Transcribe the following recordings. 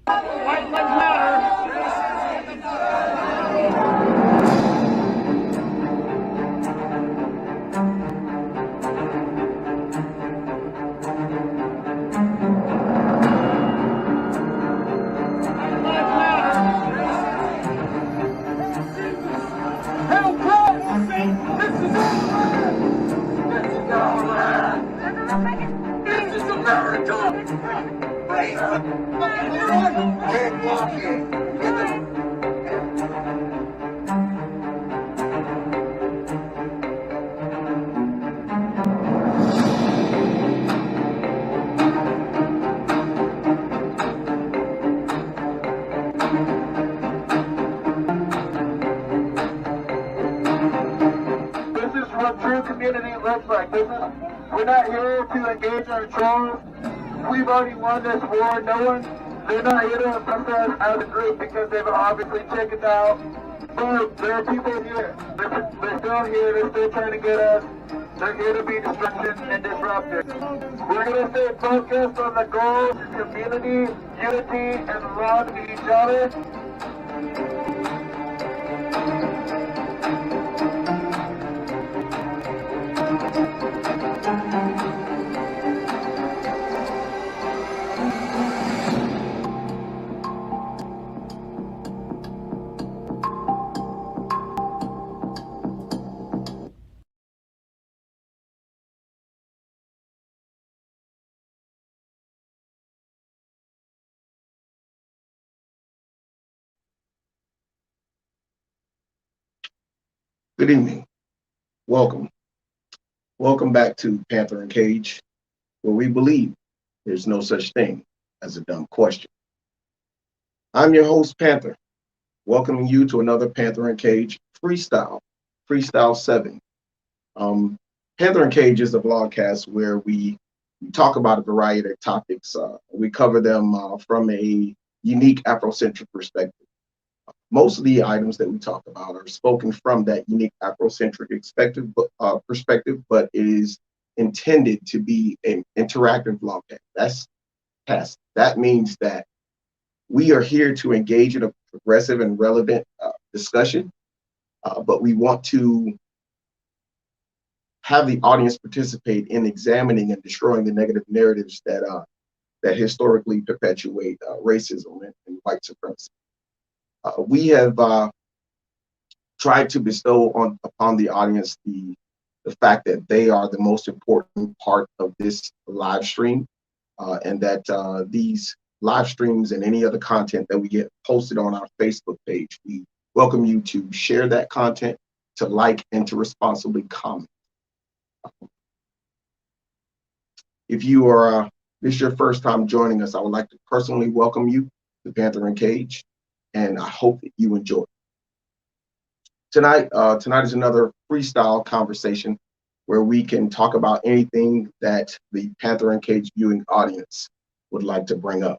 White Lives Matter. This is what true community looks like. We're not here to engage our trolls. We've already won this war. They're not here to oppress us as a group because they've obviously chickened out. But there are people here. They're still here. They're still trying to get us. They're here to be destruction and disruptors. We're going to stay focused on the goals, community, unity, and love to each other. Good evening. Welcome. Welcome back to Panther and Cage, where we believe there's no such thing as a dumb question. I'm your host, Panther, welcoming you to another Panther and Cage Freestyle, Freestyle 7. Panther and Cage is a vlogcast where we talk about a variety of topics. We cover them from a unique Afrocentric perspective. Most of the items that we talk about are spoken from that unique Afrocentric perspective, but it is intended to be an interactive vlogcast. That means that we are here to engage in a progressive and relevant discussion, but we want to have the audience participate in examining and destroying the negative narratives that historically perpetuate racism and white supremacy. We have tried to bestow upon the audience the fact that they are the most important part of this live stream, and that these live streams and any other content that we get posted on our Facebook page, we welcome you to share that content, to like, and to responsibly comment. If you are this is your first time joining us, I would like to personally welcome you to Panther and Cage, and I hope that you enjoy it. Tonight is another freestyle conversation where we can talk about anything that the Panther and Cage viewing audience would like to bring up.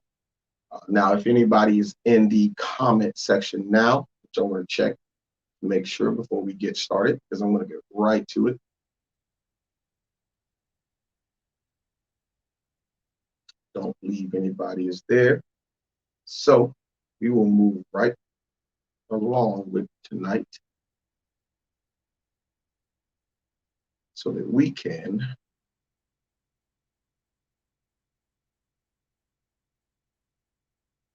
Now, if anybody is in the comment section now, which I'm going to check to make sure before we get started, because I'm going to get right to it. Don't believe anybody is there. So we will move right along with tonight so that we can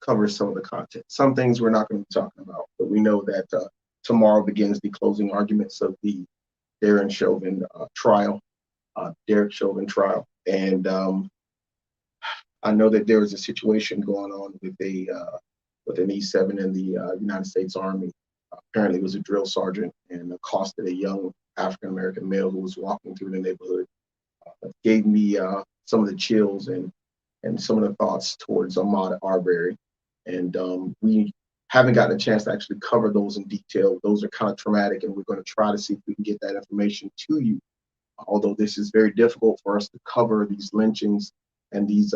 cover some of the content. Some things we're not going to be talking about, but we know that tomorrow begins the closing arguments of the Derek Chauvin trial. And I know that there is a situation going on with an E7 in the United States Army. Apparently, it was a drill sergeant and accosted a young African American male who was walking through the neighborhood. Gave me some of the chills and some of the thoughts towards Ahmaud Arbery. And we haven't gotten a chance to actually cover those in detail. Those are kind of traumatic, and we're going to try to see if we can get that information to you. Although this is very difficult for us to cover these lynchings and these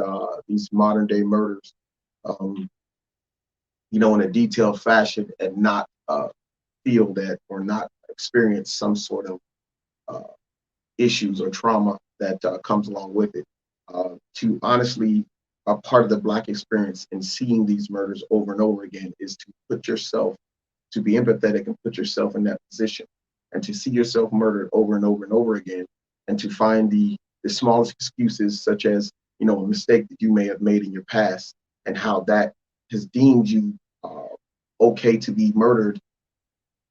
modern day murders, in a detailed fashion, and not feel that or not experience some sort of issues or trauma that comes along with it. To honestly a part of the Black experience in seeing these murders over and over again is to put yourself, to be empathetic and put yourself in that position, and to see yourself murdered over and over and over again, and to find the smallest excuses, such as, you know, a mistake that you may have made in your past, and how that has deemed you okay to be murdered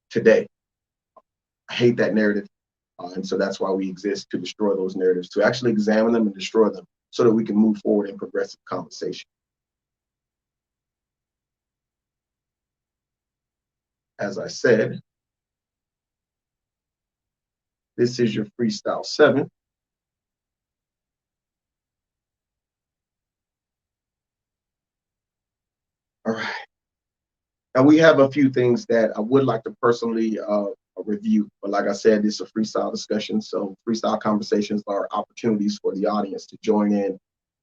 today. I hate that narrative. And so that's why we exist, to destroy those narratives, to actually examine them and destroy them so that we can move forward in progressive conversation. As I said, this is your Freestyle 7. All right. Now we have a few things that I would like to personally review, but like I said, this is a freestyle discussion. So freestyle conversations are opportunities for the audience to join in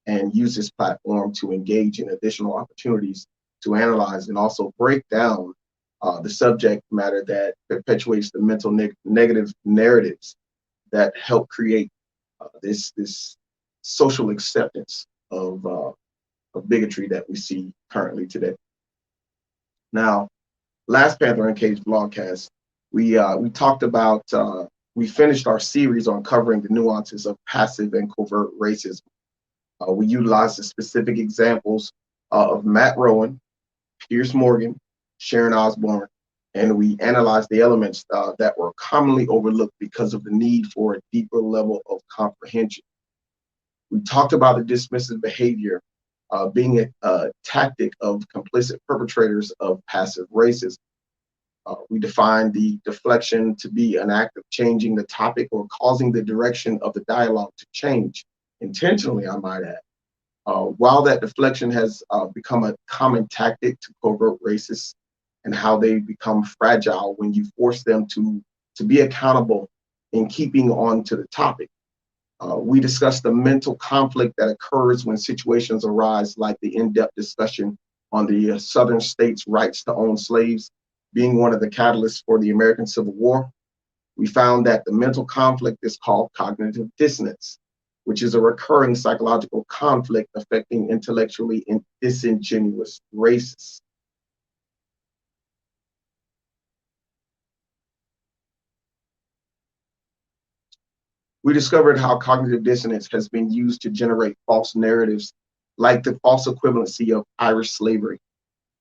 and use this platform to engage in additional opportunities to analyze and also break down the subject matter that perpetuates the mental negative narratives that help create this social acceptance of bigotry that we see currently today. Now, last Panther Uncaged vlogcast, we talked about, we finished our series on covering the nuances of passive and covert racism. We utilized the specific examples of Matt Rowan, Piers Morgan, Sharon Osbourne, and we analyzed the elements that were commonly overlooked because of the need for a deeper level of comprehension. We talked about the dismissive behavior being a tactic of complicit perpetrators of passive racism. We defined the deflection to be an act of changing the topic or causing the direction of the dialogue to change, intentionally, I might add. While that deflection has become a common tactic to covert racists, and how they become fragile when you force them to be accountable in keeping on to the topic. We discussed the mental conflict that occurs when situations arise, like the in-depth discussion on the Southern states' rights to own slaves being one of the catalysts for the American Civil War. We found that the mental conflict is called cognitive dissonance, which is a recurring psychological conflict affecting intellectually disingenuous racists. We discovered how cognitive dissonance has been used to generate false narratives, like the false equivalency of Irish slavery,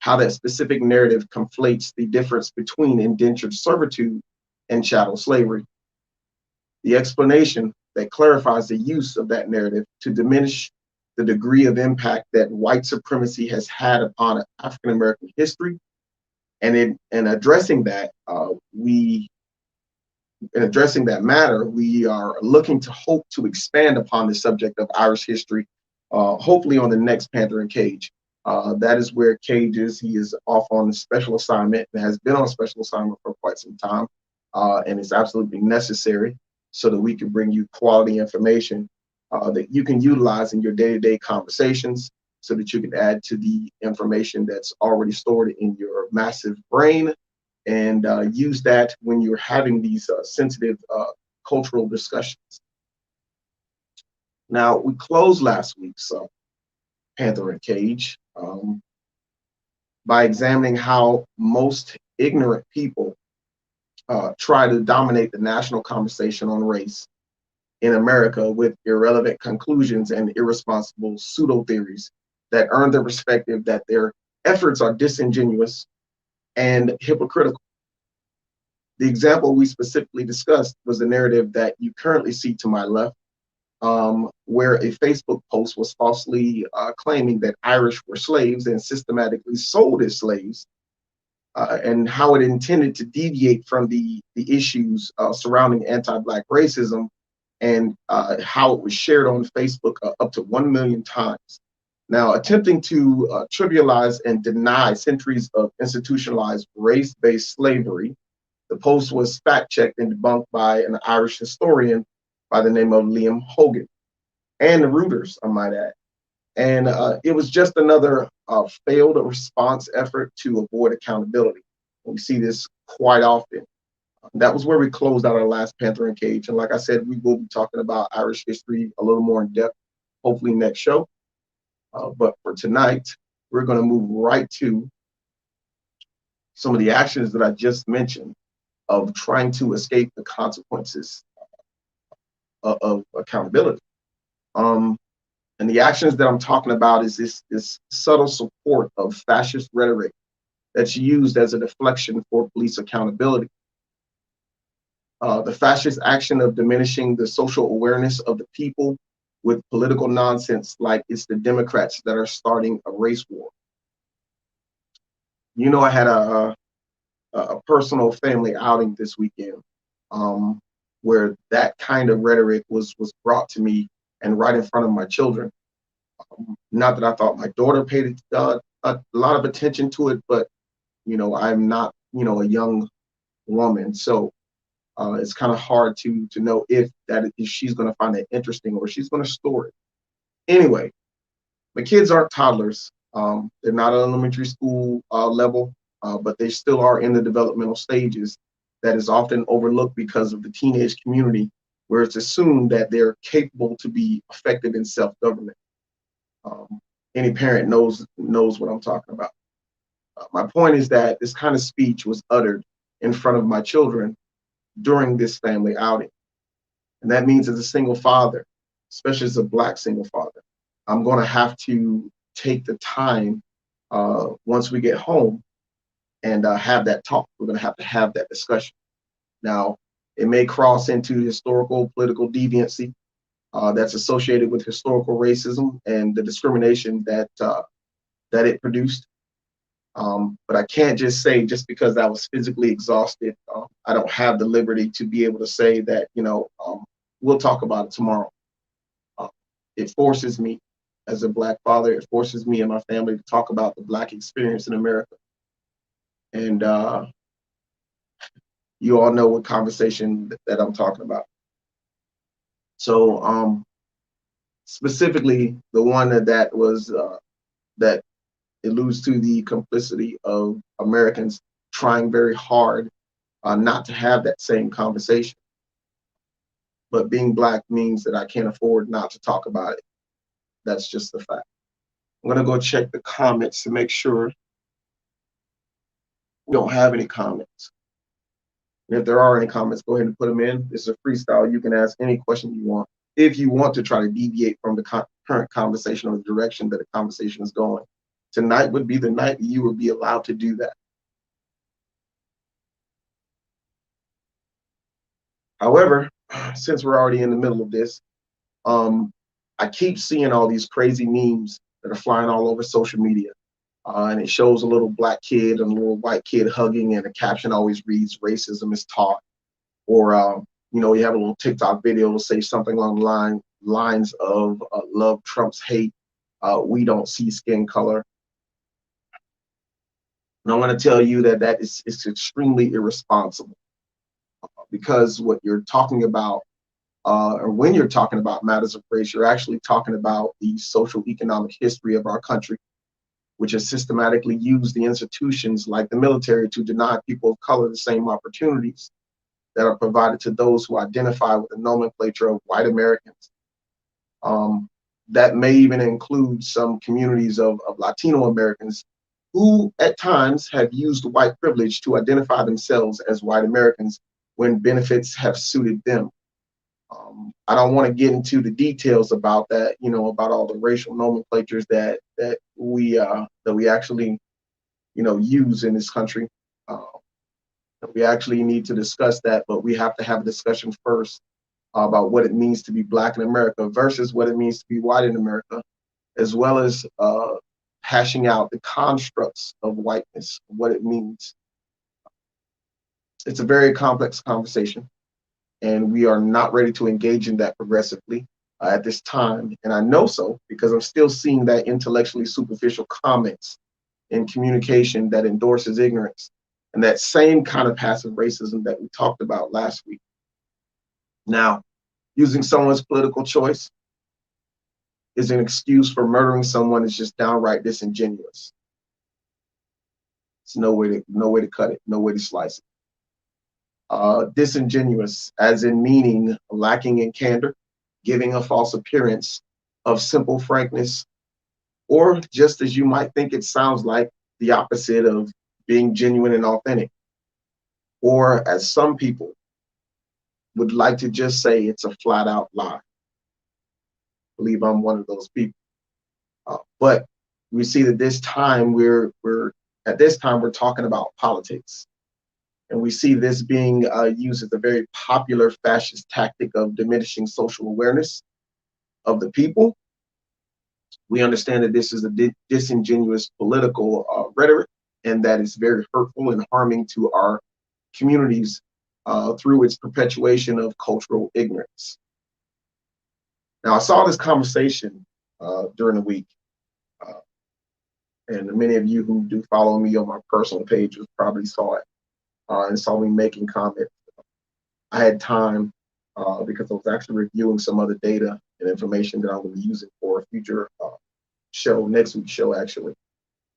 how that specific narrative conflates the difference between indentured servitude and chattel slavery. The explanation that clarifies the use of that narrative to diminish the degree of impact that white supremacy has had upon African American history. And in addressing that, in addressing that matter, we are looking to hope to expand upon the subject of Irish history, hopefully on the next Panther and Cage. That is where Cage is. He is off on special assignment and has been on special assignment for quite some time. And it's absolutely necessary so that we can bring you quality information that you can utilize in your day-to-day conversations, so that you can add to the information that's already stored in your massive brain, and use that when you're having these sensitive cultural discussions. Now, we closed last week's Panther and Cage by examining how most ignorant people try to dominate the national conversation on race in America with irrelevant conclusions and irresponsible pseudo-theories that earn the perspective that their efforts are disingenuous and hypocritical. The example we specifically discussed was the narrative that you currently see to my left, where a Facebook post was falsely claiming that Irish were slaves and systematically sold as slaves, and how it intended to deviate from the issues surrounding anti-Black racism, and how it was shared on Facebook up to 1 million times. Now, attempting to trivialize and deny centuries of institutionalized race-based slavery, the post was fact-checked and debunked by an Irish historian by the name of Liam Hogan, and the Reuters, I might add. And it was just another failed response effort to avoid accountability. We see this quite often. That was where we closed out our last Panther and Cage. And like I said, we will be talking about Irish history a little more in depth, hopefully next show. But for tonight, we're going to move right to some of the actions that I just mentioned of trying to escape the consequences of accountability. And the actions that I'm talking about is this subtle support of fascist rhetoric that's used as a deflection for police accountability. The fascist action of diminishing the social awareness of the people with political nonsense like it's the Democrats that are starting a race war. You know, I had a personal family outing this weekend where that kind of rhetoric was brought to me and right in front of my children. Not that I thought my daughter paid a lot of attention to it, but you know, I'm not, you know, a young woman, so it's kind of hard to know if she's going to find it interesting or she's going to store it. Anyway, my kids aren't toddlers. They're not at elementary school level, but they still are in the developmental stages that is often overlooked because of the teenage community, where it's assumed that they're capable to be effective in self-government. Any parent knows what I'm talking about. My point is that this kind of speech was uttered in front of my children during this family outing. And that means as a single father, especially as a Black single father, I'm going to have to take the time once we get home and have that talk. We're going to have that discussion. Now, it may cross into historical political deviancy that's associated with historical racism and the discrimination that it produced. But I can't just say just because I was physically exhausted, I don't have the liberty to be able to say that, you know, we'll talk about it tomorrow. It forces me as a Black father, it forces me and my family to talk about the Black experience in America. And you all know what conversation that I'm talking about. So specifically, the one that was that alludes to the complicity of Americans trying very hard not to have that same conversation. But being Black means that I can't afford not to talk about it. That's just the fact. I'm gonna go check the comments to make sure we don't have any comments. And if there are any comments, go ahead and put them in. This is a freestyle. You can ask any question you want. If you want to try to deviate from the current conversation or the direction that the conversation is going, tonight would be the night you would be allowed to do that. However, since we're already in the middle of this, I keep seeing all these crazy memes that are flying all over social media. And it shows a little Black kid and a little white kid hugging, and the caption always reads, "Racism is taught." Or, you know, you have a little TikTok video to say something along the lines of "Love trumps hate. We don't see skin color." And I'm going to tell you that is extremely irresponsible, because what you're talking about, or when you're talking about matters of race, you're actually talking about the social economic history of our country, which has systematically used the institutions like the military to deny people of color the same opportunities that are provided to those who identify with the nomenclature of white Americans. That may even include some communities of Latino Americans who at times have used white privilege to identify themselves as white Americans when benefits have suited them. I don't want to get into the details about that, you know, about all the racial nomenclatures that we actually, you know, use in this country. We actually need to discuss that, but we have to have a discussion first about what it means to be Black in America versus what it means to be white in America, as well as hashing out the constructs of whiteness, what it means. It's a very complex conversation, and we are not ready to engage in that progressively at this time. And I know so because I'm still seeing that intellectually superficial comments in communication that endorses ignorance, and that same kind of passive racism that we talked about last week. Now, using someone's political choice is an excuse for murdering someone is just downright disingenuous. It's no way to cut it, no way to slice it. Disingenuous, as in meaning lacking in candor, giving a false appearance of simple frankness, or just as you might think it sounds like, the opposite of being genuine and authentic, or as some people would like to just say, it's a flat out lie. I believe I'm one of those people. But we see that this time we're talking about politics, and we see this being used as a very popular fascist tactic of diminishing social awareness of the people. We understand that this is a disingenuous political rhetoric, and that it's very hurtful and harming to our communities through its perpetuation of cultural ignorance. Now, I saw this conversation during the week, and many of you who do follow me on my personal pages probably saw it and saw me making comments. I had time because I was actually reviewing some other data and information that I'm going to be using for a future show, next week's show actually.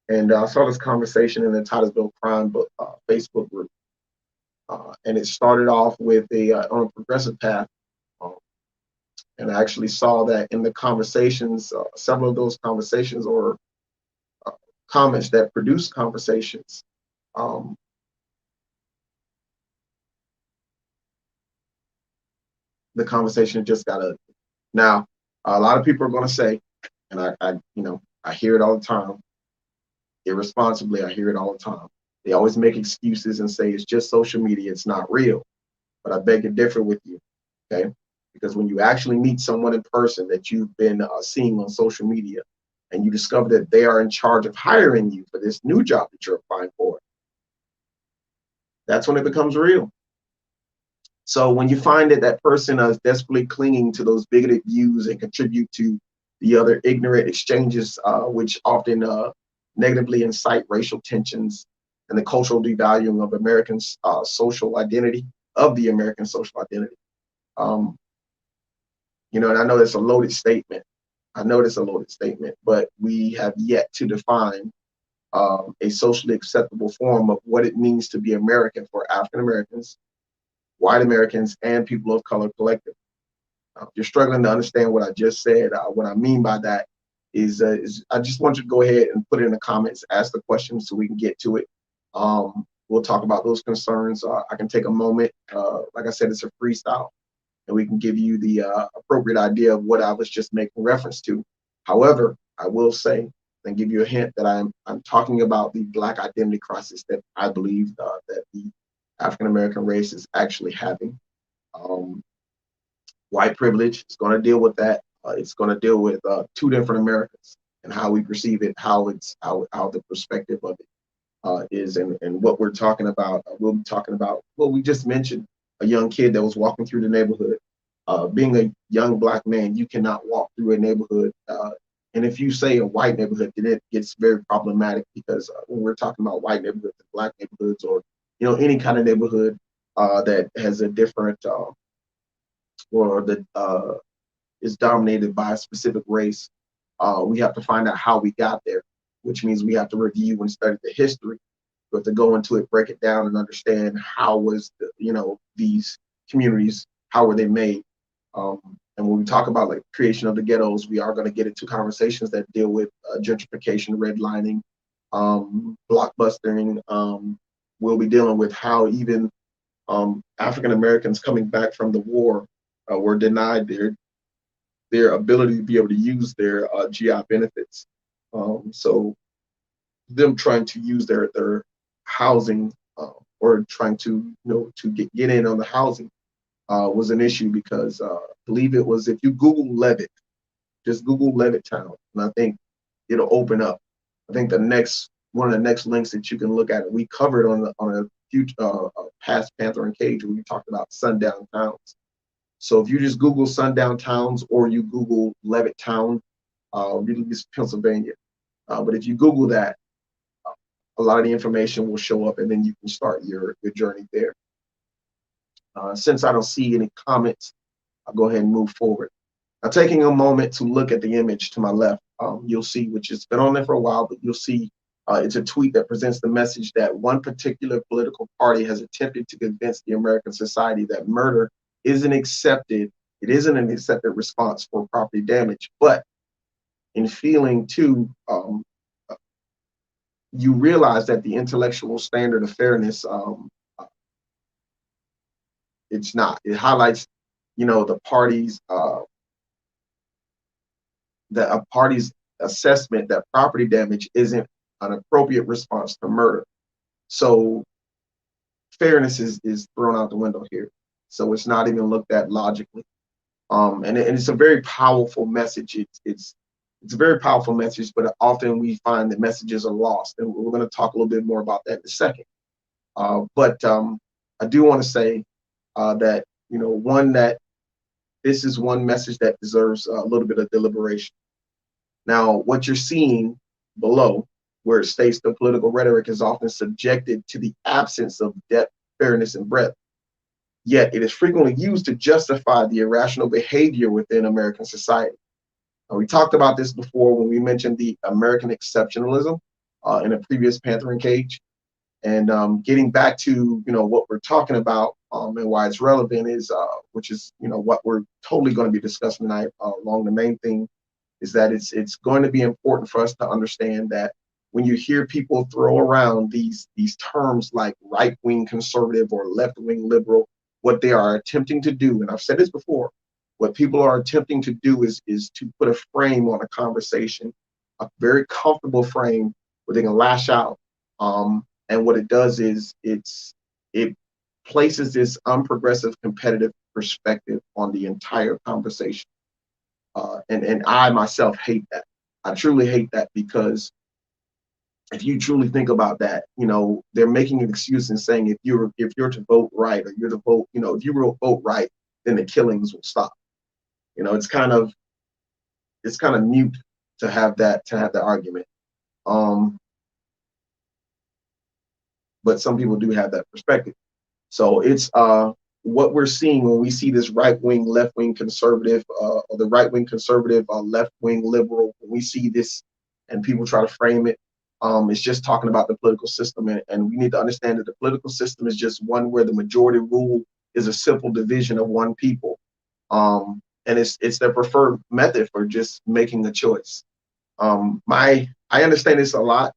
And I saw this conversation in the Titusville Crime book Facebook group. And it started off with on a progressive path. And I actually saw that in the conversations, several of those conversations or comments that produce conversations, the conversation just got ugly. Now, a lot of people are going to say, and I hear it all the time, irresponsibly, I hear it all the time. They always make excuses and say it's just social media, it's not real. But I beg to differ with you, okay? Because when you actually meet someone in person that you've been seeing on social media, and you discover that they are in charge of hiring you for this new job that you're applying for, that's when it becomes real. So when you find that that person is desperately clinging to those bigoted views and contribute to the other ignorant exchanges, which often negatively incite racial tensions and the cultural devaluing of Americans' social identity, of the American social identity. And I know it's a loaded statement. But we have yet to define a socially acceptable form of what it means to be American for African Americans, white Americans, and people of color collectively. If you're struggling to understand what I just said, what I mean by that is I just want you to go ahead and put it in the comments, ask the questions so we can get to it. We'll talk about those concerns. I can take a moment. Like I said, it's a freestyle, and we can give you the appropriate idea of what I was just making reference to. However, I will say and give you a hint that I'm talking about the Black identity crisis that I believe that the African American race is actually having. White privilege is going to deal with that. It's going to deal with two different Americas and how we perceive it, how the perspective of it is, and what we're talking about. We'll be talking about what we just mentioned, a young kid that was walking through the neighborhood. Being a young Black man, you cannot walk through a neighborhood. And if you say a white neighborhood, then it gets very problematic, because when we're talking about white neighborhoods and Black neighborhoods, or any kind of neighborhood that has a different or that is dominated by a specific race, we have to find out how we got there, which means we have to review and study the history. We have to go into it, break it down, and understand how was these communities, how were they made. And when we talk about like creation of the ghettos, we are going to get into conversations that deal with gentrification, redlining, blockbustering. We'll be dealing with how even African Americans coming back from the war were denied their ability to be able to use their GI benefits. So them trying to use their housing or trying to to get in on the housing was an issue, because I believe it was, if you Google Levitt, just Google Levittown, and I think it'll open up. I think one of the next links that you can look at, we covered on a future past Panther and Cage, where we talked about sundown towns. So if you just Google sundown towns, or you Google Levittown, really it's Pennsylvania. But if you Google that, a lot of the information will show up, and then you can start your journey there. Since I don't see any comments, I'll go ahead and move forward. Now, taking a moment to look at the image to my left, you'll see, which has been on there for a while, but you'll see it's a tweet that presents the message that one particular political party has attempted to convince the American society that murder isn't accepted. It isn't an accepted response for property damage, but in feeling too, you realize that the intellectual standard of fairness, it's not. It highlights, the parties, that a party's assessment that property damage isn't an appropriate response to murder. So fairness is thrown out the window here. So it's not even looked at logically. And it's a very powerful message. It's a very powerful message, but often we find that messages are lost, and we're going to talk a little bit more about that in a second. But I do want to say that that this is one message that deserves a little bit of deliberation. Now, what you're seeing below, where it states the political rhetoric is often subjected to the absence of depth, fairness, and breadth, yet it is frequently used to justify the irrational behavior within American society. Now, we talked about this before when we mentioned the American exceptionalism in a previous Panther and Cage. And getting back to what we're talking about and why it's relevant is, which is what we're totally going to be discussing tonight. Along the main thing is that it's going to be important for us to understand that when you hear people throw around these terms like right-wing conservative or left-wing liberal, what they are attempting to do, and I've said this before, what people are attempting to do is to put a frame on a conversation, a very comfortable frame where they can lash out. And what it does is it places this unprogressive competitive perspective on the entire conversation. And I myself hate that. I truly hate that, because if you truly think about that, they're making an excuse and saying if you're to vote right, or you're to vote, if you will vote right, then the killings will stop. It's kind of mute to have that argument. But some people do have that perspective. So it's what we're seeing when we see this right-wing, left-wing conservative, or the right-wing conservative, left-wing liberal. When we see this and people try to frame it, it's just talking about the political system. And we need to understand that the political system is just one where the majority rule is a simple division of one people. And it's their preferred method for just making a choice. I understand this a lot.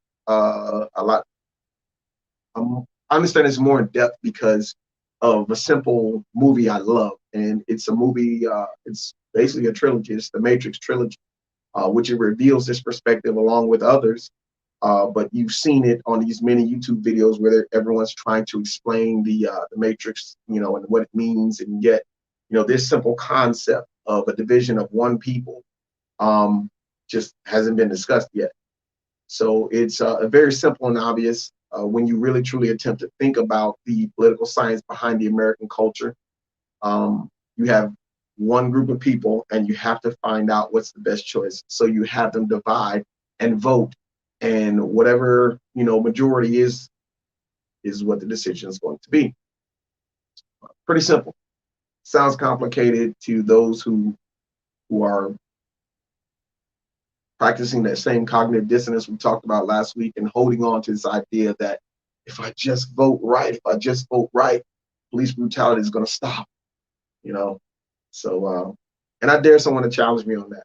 I understand it's more in depth because of a simple movie I love, and it's a movie. It's basically a trilogy. It's the Matrix trilogy, which it reveals this perspective along with others. But you've seen it on these many YouTube videos where everyone's trying to explain the Matrix, and what it means, and yet, this simple concept of a division of one people just hasn't been discussed yet. So it's very simple and obvious when you really truly attempt to think about the political science behind the American culture. You have one group of people and you have to find out what's the best choice. So you have them divide and vote, and whatever majority is what the decision is going to be. Pretty simple. Sounds complicated to those who are practicing that same cognitive dissonance we talked about last week, and holding on to this idea that if I just vote right, police brutality is going to stop, So, and I dare someone to challenge me on that.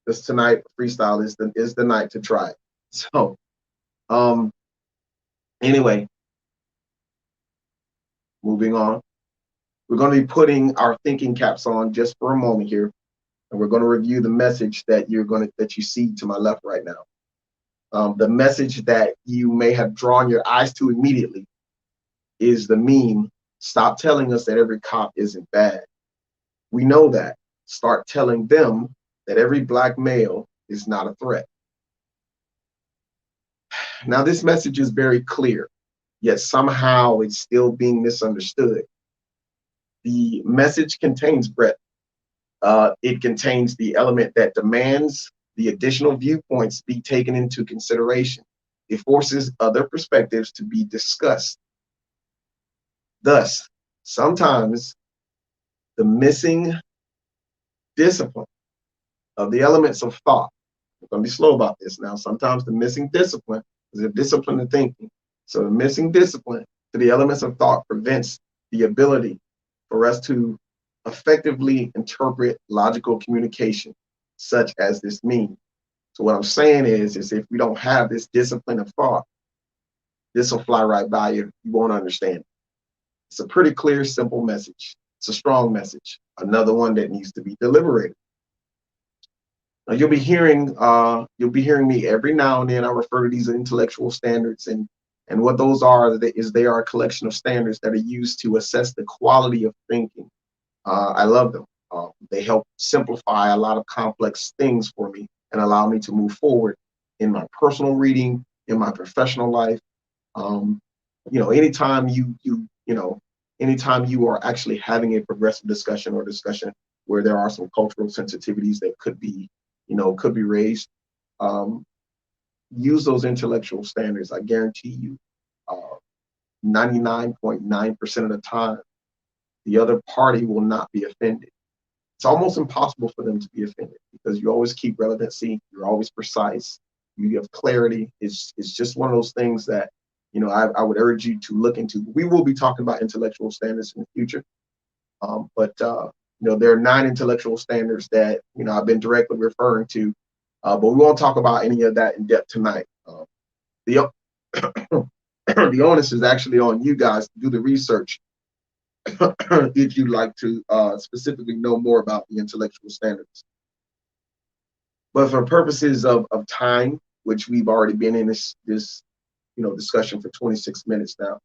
This tonight, freestyle is the night to try it. So, anyway, moving on. We're going to be putting our thinking caps on just for a moment here. And we're going to review the message that you see to my left right now. The message that you may have drawn your eyes to immediately is the meme, "Stop telling us that every cop isn't bad. We know that. Start telling them that every black male is not a threat." Now, this message is very clear, yet somehow it's still being misunderstood. The message contains breadth. It contains the element that demands the additional viewpoints be taken into consideration. It forces other perspectives to be discussed. Thus, sometimes the missing discipline of the elements of thought, I'm going to be slow about this now, sometimes the missing discipline is a discipline of thinking. So the missing discipline to the elements of thought prevents the ability for us to effectively interpret logical communication, such as this meme. So what I'm saying is if we don't have this discipline of thought, this will fly right by you. You won't understand. It's a pretty clear, simple message. It's a strong message. Another one that needs to be deliberated. Now you'll be hearing me every now and then. I refer to these intellectual standards, and what those are is they are a collection of standards that are used to assess the quality of thinking. I love them. They help simplify a lot of complex things for me and allow me to move forward in my personal reading, in my professional life. Anytime anytime you are actually having a progressive discussion or discussion where there are some cultural sensitivities that could be raised, use those intellectual standards. I guarantee you, 99.9% of the time, the other party will not be offended. It's almost impossible for them to be offended because you always keep relevancy, you're always precise, you have clarity. It's just one of those things that, I would urge you to look into. We will be talking about intellectual standards in the future, but there are 9 intellectual standards that I've been directly referring to, but we won't talk about any of that in depth tonight. The the onus is actually on you guys to do the research if you'd like to specifically know more about the intellectual standards. But for purposes of time, which we've already been in this discussion for 26 minutes now.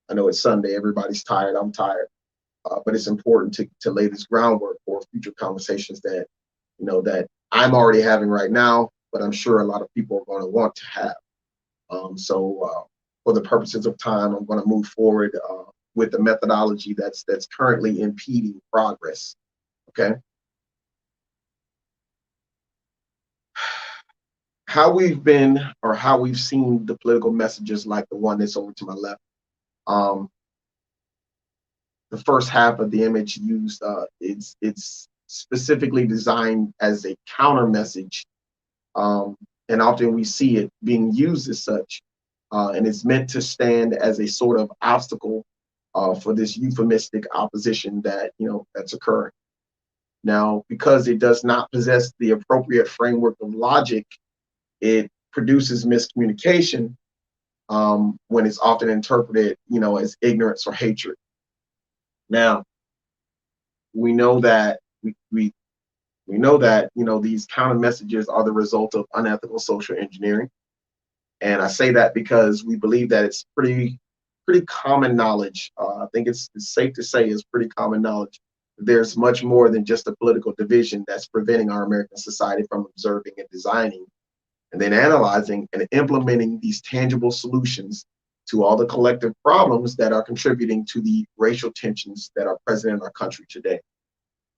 I know it's Sunday, everybody's tired, I'm tired, but it's important to lay this groundwork for future conversations that I'm already having right now, but I'm sure a lot of people are going to want to have. So for the purposes of time, I'm going to move forward with the methodology that's currently impeding progress. Okay. How we've seen the political messages like the one that's over to my left. The first half of the image used, it's specifically designed as a counter message. And often we see it being used as such. And it's meant to stand as a sort of obstacle for this euphemistic opposition that's occurring. Now, because it does not possess the appropriate framework of logic, it produces miscommunication when it's often interpreted, as ignorance or hatred. Now, we know that we know that these counter messages are the result of unethical social engineering, and I say that because we believe that it's pretty common knowledge. I think it's safe to say it's pretty common knowledge. There's much more than just a political division that's preventing our American society from observing and designing and then analyzing and implementing these tangible solutions to all the collective problems that are contributing to the racial tensions that are present in our country today.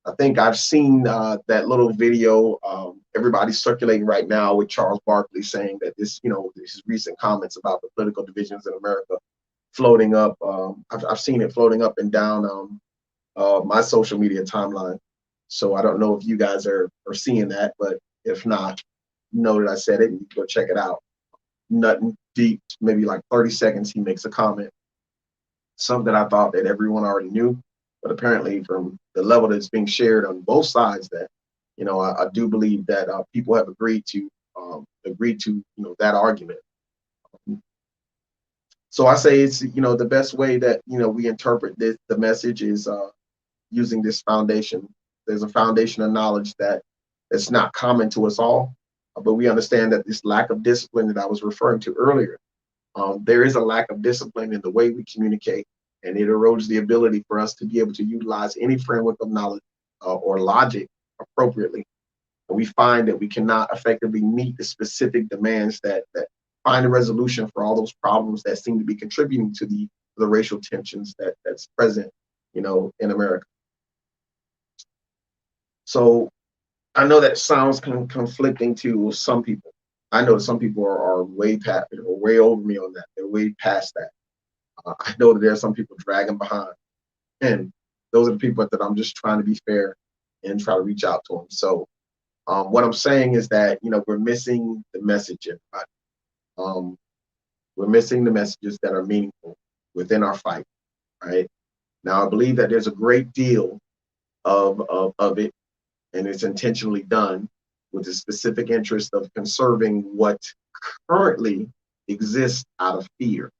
I think I've seen that little video everybody's circulating right now with Charles Barkley saying that his recent comments about the political divisions in America floating up. I've seen it floating up and down my social media timeline. So I don't know if you guys are seeing that, but if not, know that I said it and you can go check it out. Nothing deep, maybe like 30 seconds, he makes a comment. Something I thought that everyone already knew, but apparently from the level that's being shared on both sides that, I do believe that people have agreed to that argument. So I say it's, the best way that, we interpret the message is using this foundation. There's a foundation of knowledge that's not common to us all, but we understand that this lack of discipline that I was referring to earlier, there is a lack of discipline in the way we communicate, and it erodes the ability for us to be able to utilize any framework of knowledge or logic appropriately. And we find that we cannot effectively meet the specific demands that find a resolution for all those problems that seem to be contributing to the racial tensions that's present, in America. So I know that sounds conflicting to some people. I know that some people are way over me on that. They're way past that. I know that there are some people dragging behind, and those are the people that I'm just trying to be fair and try to reach out to them. So what I'm saying is that we're missing the message, everybody. We're missing the messages that are meaningful within our fight. Right now, I believe that there's a great deal of it, and it's intentionally done with the specific interest of conserving what currently exists out of fear.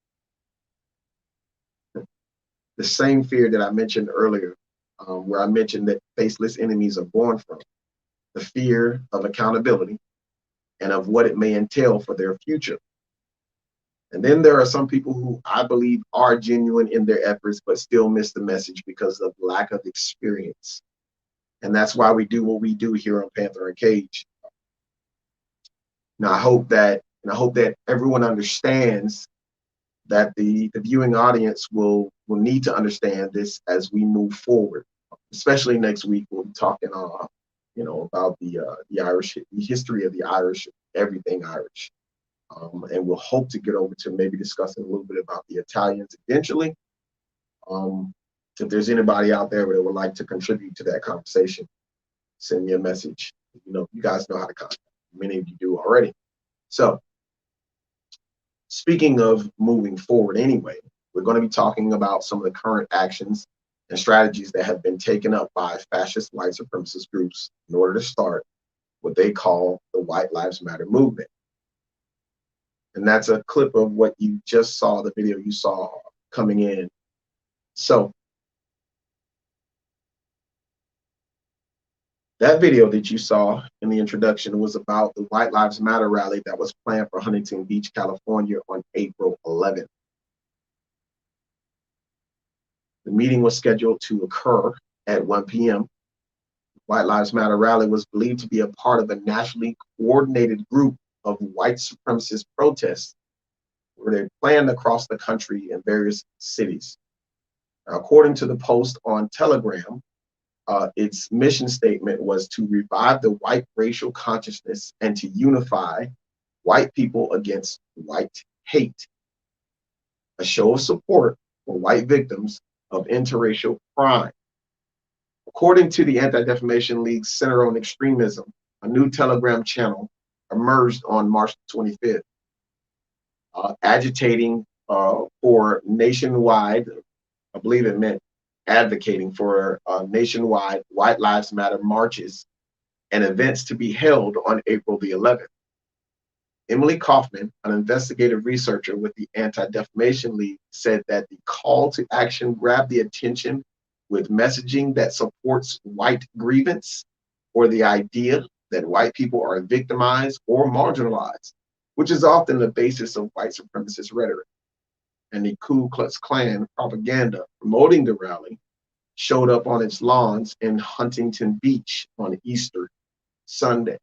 The same fear that I mentioned earlier, where I mentioned that faceless enemies are born from, the fear of accountability and of what it may entail for their future. And then there are some people who I believe are genuine in their efforts, but still miss the message because of lack of experience. And that's why we do what we do here on Panther and Cage. Now, I hope that everyone understands that the viewing audience will need to understand this as we move forward, especially next week. We'll be talking, about the Irish, the history of the Irish, everything Irish. And we'll hope to get over to maybe discussing a little bit about the Italians eventually. If there's anybody out there that would like to contribute to that conversation, send me a message. You guys know how to contact me. Many of you do already. So, speaking of moving forward anyway, we're going to be talking about some of the current actions and strategies that have been taken up by fascist white supremacist groups in order to start what they call the White Lives Matter movement. And that's a clip of what you just saw, the video you saw coming in. So that video that you saw in the introduction was about the White Lives Matter rally that was planned for Huntington Beach, California on April 11th. The meeting was scheduled to occur at 1 p.m. White Lives Matter rally was believed to be a part of a nationally coordinated group of white supremacist protests where they're planned across the country in various cities. Now, according to the post on Telegram, its mission statement was to revive the white racial consciousness and to unify white people against white hate, a show of support for white victims of interracial crime. According to the Anti-Defamation League's Center on Extremism, a new Telegram channel emerged on March 25th, agitating for nationwide, I believe it meant advocating for nationwide White Lives Matter marches and events to be held on April the 11th. Emily Kaufman, an investigative researcher with the Anti-Defamation League, said that the call to action grabbed the attention with messaging that supports white grievance or the idea that white people are victimized or marginalized, which is often the basis of white supremacist rhetoric. And the Ku Klux Klan propaganda promoting the rally showed up on its lawns in Huntington Beach on Easter Sunday.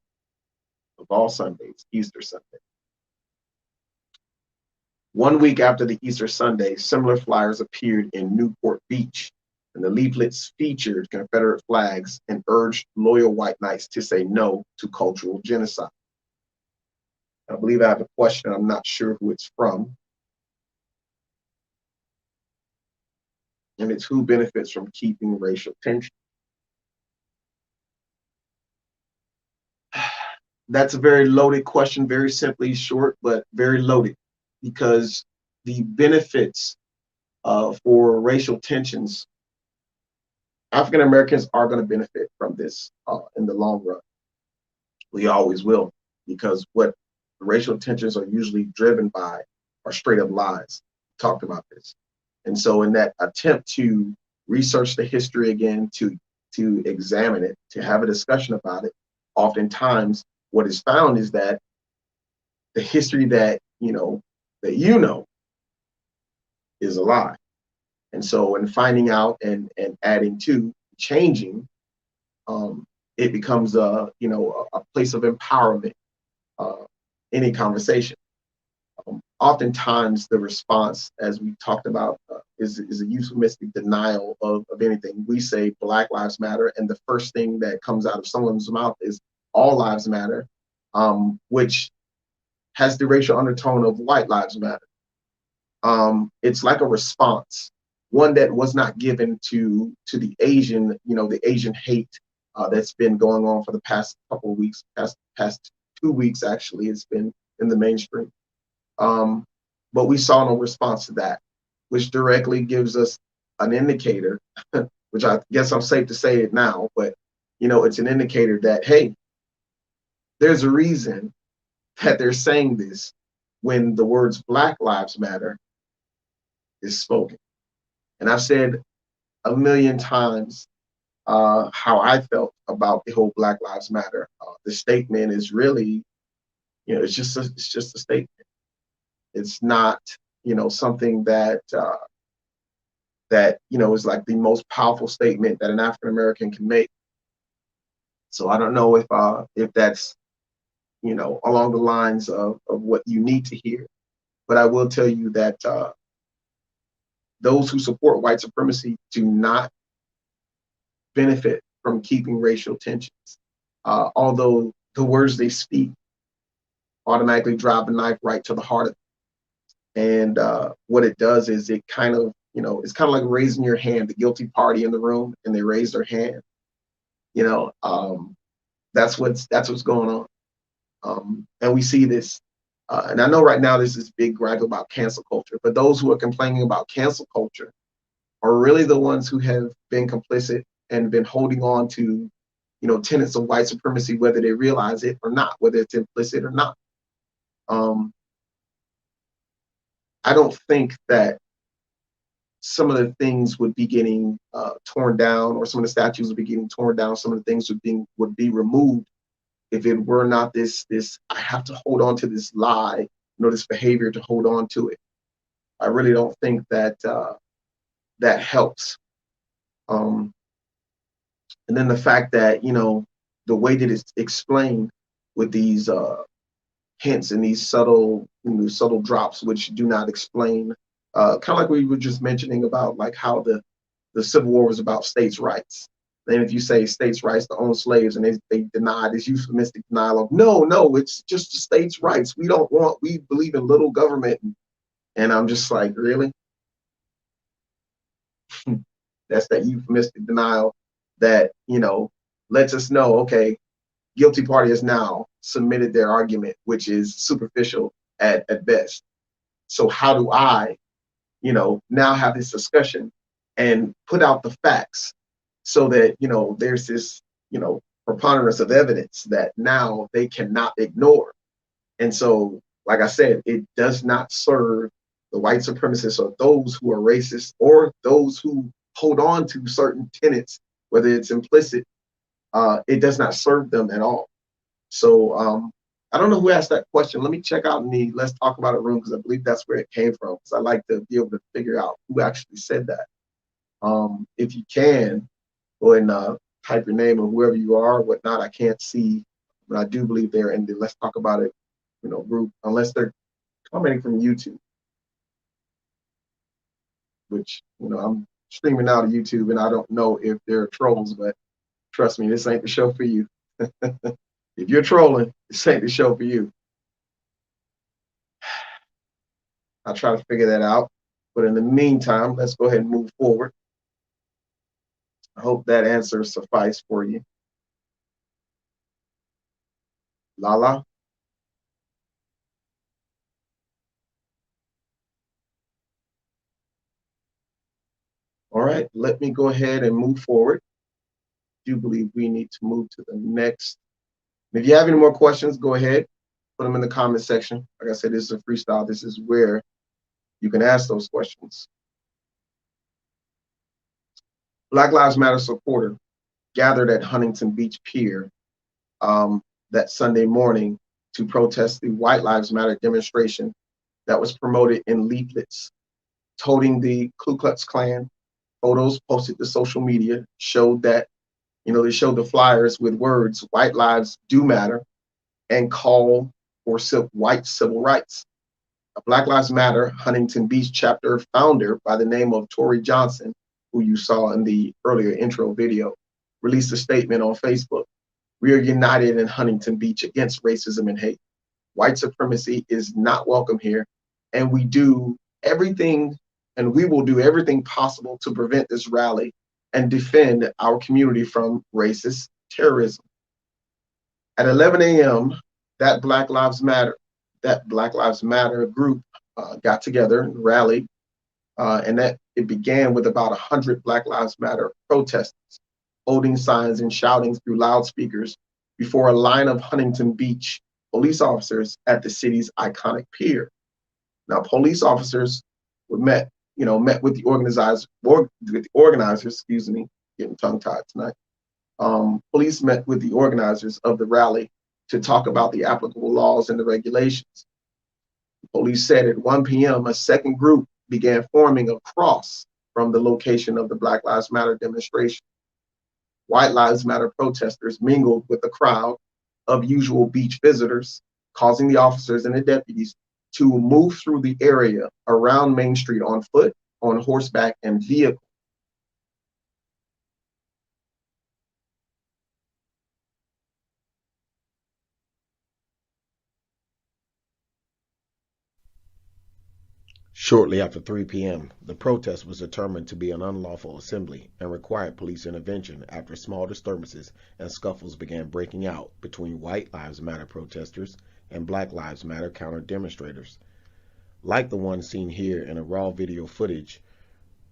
Of all Sundays, Easter Sunday. 1 week after the Easter Sunday, similar flyers appeared in Newport Beach, and the leaflets featured Confederate flags and urged loyal white knights to say no to cultural genocide. I believe I have a question. I'm not sure who it's from. And it's who benefits from keeping racial tension. That's a very loaded question, very simply short, but very loaded, because the benefits for racial tensions, African Americans are going to benefit from this in the long run. We always will, because what racial tensions are usually driven by are straight up lies. We talked about this. And so in that attempt to research the history again, to examine it, to have a discussion about it, oftentimes what is found is that the history that you know is a lie. And so in finding out and adding to, changing, it becomes a place of empowerment, any conversation. Oftentimes the response, as we talked about, is a euphemistic denial of anything. We say Black Lives Matter, and the first thing that comes out of someone's mouth is all lives matter, which has the racial undertone of White Lives Matter. It's like a response, one that was not given to the Asian, the Asian hate that's been going on for the past couple of weeks, past 2 weeks actually. It's been in the mainstream. But we saw no response to that, which directly gives us an indicator, which I guess I'm safe to say it now, but it's an indicator that, hey, there's a reason that they're saying this when the words Black Lives Matter is spoken. And I've said a million times how I felt about the whole Black Lives Matter. The statement is really, it's just a statement. It's not, something that is like the most powerful statement that an African American can make. So I don't know if that's along the lines of what you need to hear, but I will tell you that those who support white supremacy do not benefit from keeping racial tensions, although the words they speak automatically drive a knife right to the heart of it. And what it does is it kind of, it's kind of like raising your hand, the guilty party in the room, and they raise their hand. That's what's going on. And we see this. And I know right now there's this big gripe about cancel culture, but those who are complaining about cancel culture are really the ones who have been complicit and been holding on to, tenets of white supremacy, whether they realize it or not, whether it's implicit or not. I don't think that some of the things would be getting torn down, or some of the statues would be getting torn down. Some of the things would be removed if it were not this I have to hold on to this lie, this behavior to hold on to it. I really don't think that that helps. And then the fact that the way that it's explained with these hints and these subtle drops, which do not explain, kind of like we were just mentioning about like how the Civil War was about states' rights. And if you say states' rights to own slaves, and they deny this euphemistic denial of no, it's just the states' rights. We believe in little government. And I'm just like, really? That's that euphemistic denial that, lets us know, okay, guilty party has now submitted their argument, which is superficial at best. So how do I, now have this discussion and put out the facts so that, there's this, preponderance of evidence that now they cannot ignore. And so, like I said, it does not serve the white supremacists or those who are racist or those who hold on to certain tenets, whether it's implicit, it does not serve them at all. So I don't know who asked that question. Let me check out in the Let's Talk About It room, because I believe that's where it came from, because I like to be able to figure out who actually said that. If you can, go ahead and type your name or whoever you are, whatnot. I can't see, but I do believe they're in the Let's Talk About It, group, unless they're commenting from YouTube, which, I'm streaming out of YouTube, and I don't know if they're trolls, but trust me, this ain't the show for you. If you're trolling, this ain't the show for you. I'll try to figure that out. But in the meantime, let's go ahead and move forward. I hope that answer suffice for you. Lala? All right, let me go ahead and move forward. I do believe we need to move to the next. If you have any more questions, go ahead, put them in the comment section. Like I said, this is a freestyle. This is where you can ask those questions. Black Lives Matter supporter gathered at Huntington Beach Pier that Sunday morning to protest the White Lives Matter demonstration that was promoted in leaflets toting the Ku Klux Klan. Photos posted to social media showed that, they showed the flyers with words, "White lives do matter," and call for white civil rights. A Black Lives Matter Huntington Beach chapter founder by the name of Tori Johnson, who you saw in the earlier intro video, released a statement on Facebook. "We are united in Huntington Beach against racism and hate. White supremacy is not welcome here, and we will do everything possible to prevent this rally and defend our community from racist terrorism." At 11 a.m., that Black Lives Matter group got together and rallied, and that it began with about 100 Black Lives Matter protesters holding signs and shouting through loudspeakers, before a line of Huntington Beach police officers at the city's iconic pier. Now, police officers were met with the organizers, excuse me, getting tongue-tied tonight. Police met with the organizers of the rally to talk about the applicable laws and the regulations. Police said at 1 p.m., a second group began forming across from the location of the Black Lives Matter demonstration. White Lives Matter protesters mingled with the crowd of usual beach visitors, causing the officers and the deputies to move through the area around Main Street on foot, on horseback, and vehicle. Shortly after 3 p.m., the protest was determined to be an unlawful assembly and required police intervention after small disturbances and scuffles began breaking out between White Lives Matter protesters and Black Lives Matter counter-demonstrators. Like the one seen here in a raw video footage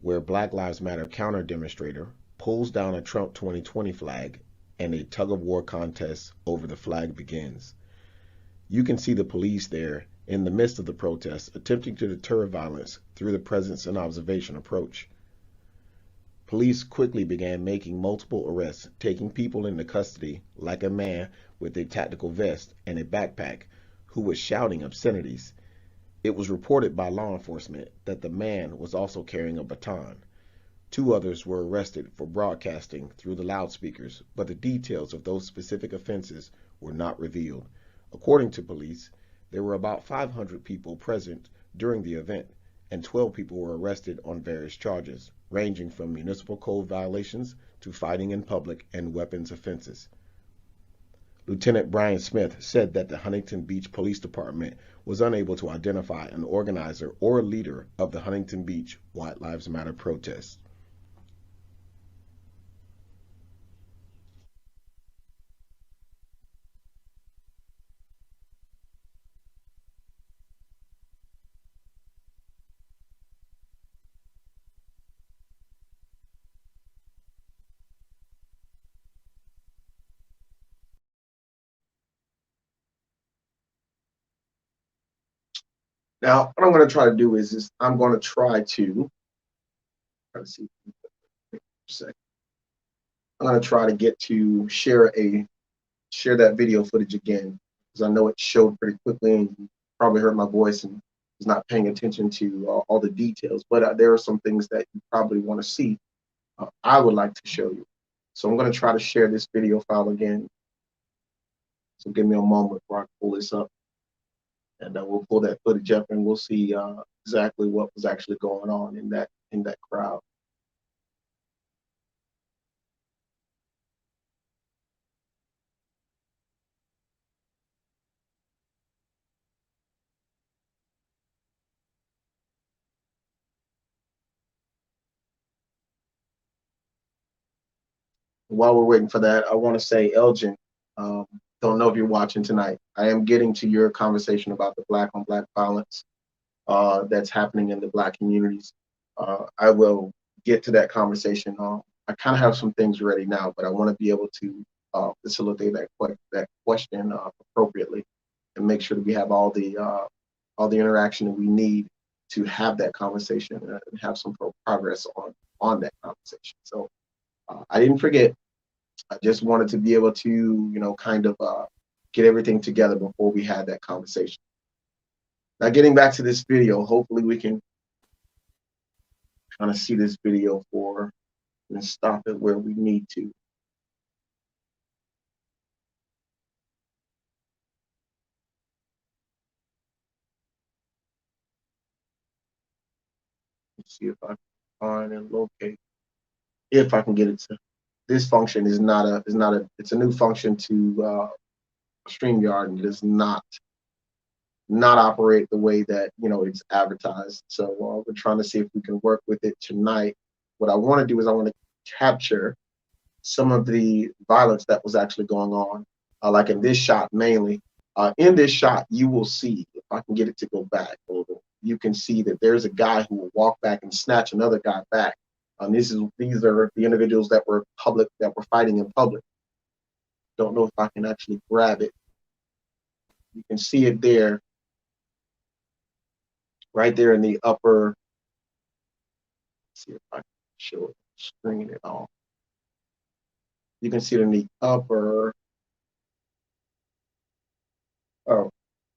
where Black Lives Matter counter-demonstrator pulls down a Trump 2020 flag and a tug-of-war contest over the flag begins. You can see the police there in the midst of the protests attempting to deter violence through the presence and observation approach. Police quickly began making multiple arrests, taking people into custody like a man with a tactical vest and a backpack who was shouting obscenities. It was reported by law enforcement that the man was also carrying a baton. 2 others were arrested for broadcasting through the loudspeakers, but the details of those specific offenses were not revealed. According to police, there were about 500 people present during the event, and 12 people were arrested on various charges, ranging from municipal code violations to fighting in public and weapons offenses. Lieutenant Brian Smith said that the Huntington Beach Police Department was unable to identify an organizer or leader of the Huntington Beach White Lives Matter protests. Now, what I'm going to try to do is I'm going to try to see. I'm going to try to get to share that video footage again, because I know it showed pretty quickly and you probably heard my voice and was not paying attention to all the details, but there are some things that you probably want to see. I would like to show you. So I'm going to try to share this video file again. So give me a moment before I pull this up, and we'll pull that footage up and we'll see exactly what was actually going on in that crowd. While we're waiting for that, I want to say, Elgin, don't know if you're watching tonight. I am getting to your conversation about the Black on Black violence that's happening in the Black communities. I will get to that conversation. I kind of have some things ready now, but I want to be able to facilitate that question appropriately and make sure that we have all the interaction that we need to have that conversation and have some progress on that conversation. So I didn't forget. I just wanted to be able to, kind of get everything together before we had that conversation. Now, getting back to this video, hopefully we can kind of see this video and stop it where we need to. Let's see if I can find and locate. If I can get it to. This function it's a new function to StreamYard, and it does not operate the way that it's advertised. So we're trying to see if we can work with it tonight. What I want to do is I want to capture some of the violence that was actually going on, like in this shot mainly. In this shot, you will see, if I can get it to go back a little, you can see that there's a guy who will walk back and snatch another guy back. These are the individuals that were fighting in public. Don't know if I can actually grab it. You can see it there, right there in the upper. Let's see if I can show it, screen it all. You can see it in the upper. Oh,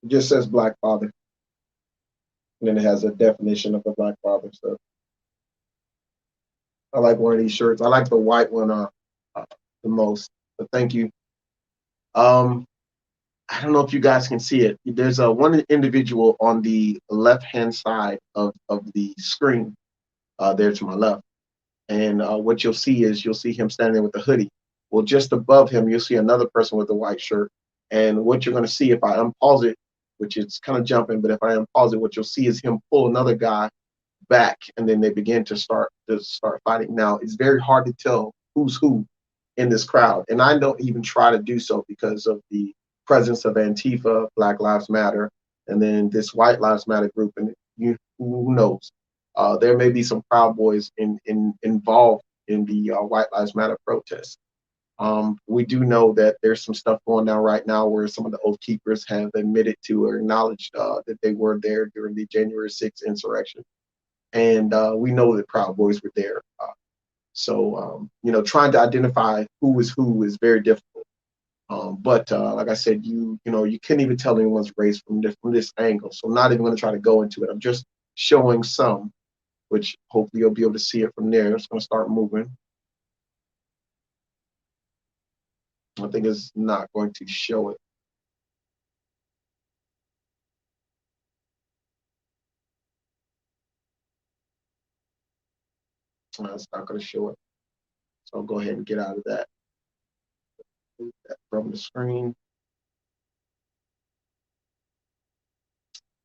it just says Black Father. And then it has a definition of a Black Father. So I like one of these shirts. I like the white one the most. But thank you. I don't know if you guys can see it. There's one individual on the left-hand side of the screen there to my left. And what you'll see is you'll see him standing there with a hoodie. Well, just above him, you'll see another person with a white shirt. And what you're going to see if I unpause it, which is kind of jumping, but if I unpause it, what you'll see is him pull another guy back, and then they begin to start fighting. Now, it's very hard to tell who's who in this crowd. And I don't even try to do so because of the presence of Antifa, Black Lives Matter, and then this White Lives Matter group. And who knows? There may be some Proud Boys involved in the White Lives Matter protests. We do know that there's some stuff going down right now where some of the Oath Keepers have admitted to or acknowledged that they were there during the January 6th insurrection. And we know that Proud Boys were there. So, trying to identify who is very difficult. But like I said, you couldn't even tell anyone's race from this angle. So I'm not even going to try to go into it. I'm just showing some, which hopefully you'll be able to see it from there. It's going to start moving. I think it's not going to show it. It's not going to show it. So I'll go ahead and get out of that. Move that from the screen.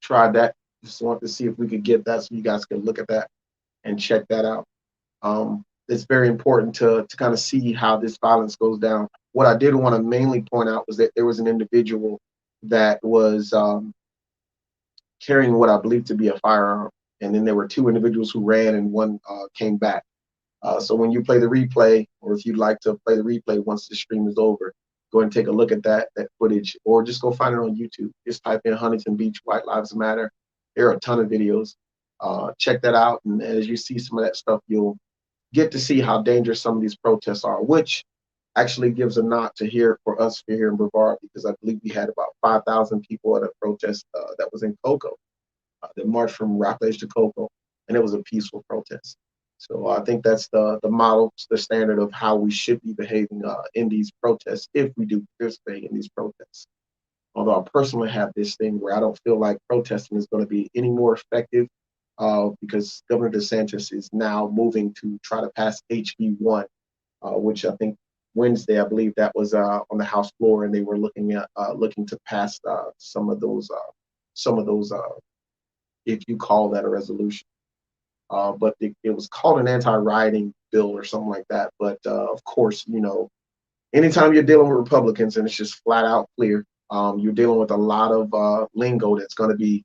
Try that. Just want to see if we could get that so you guys can look at that and check that out. It's very important to kind of see how this violence goes down. What I did want to mainly point out was that there was an individual that was carrying what I believe to be a firearm. And then there were two individuals who ran and one came back. So when you play the replay, or if you'd like to play the replay once the stream is over, go ahead and take a look at that footage, or just go find it on YouTube. Just type in Huntington Beach White Lives Matter. There are a ton of videos. Check that out. And as you see some of that stuff, you'll get to see how dangerous some of these protests are, which actually gives a nod to here for us here in Brevard, because I believe we had about 5,000 people at a protest that was in Cocoa, that marched from Rockledge to Cocoa, and it was a peaceful protest. So I think that's the model, the standard of how we should be behaving in these protests if we do participate in these protests. Although I personally have this thing where I don't feel like protesting is going to be any more effective because Governor DeSantis is now moving to try to pass HB 1, which I think Wednesday, I believe that was on the House floor, and they were looking to pass some of those, if you call that a resolution. But it was called an anti-rioting bill or something like that. But of course, anytime you're dealing with Republicans and it's just flat out clear, you're dealing with a lot of lingo that's going to be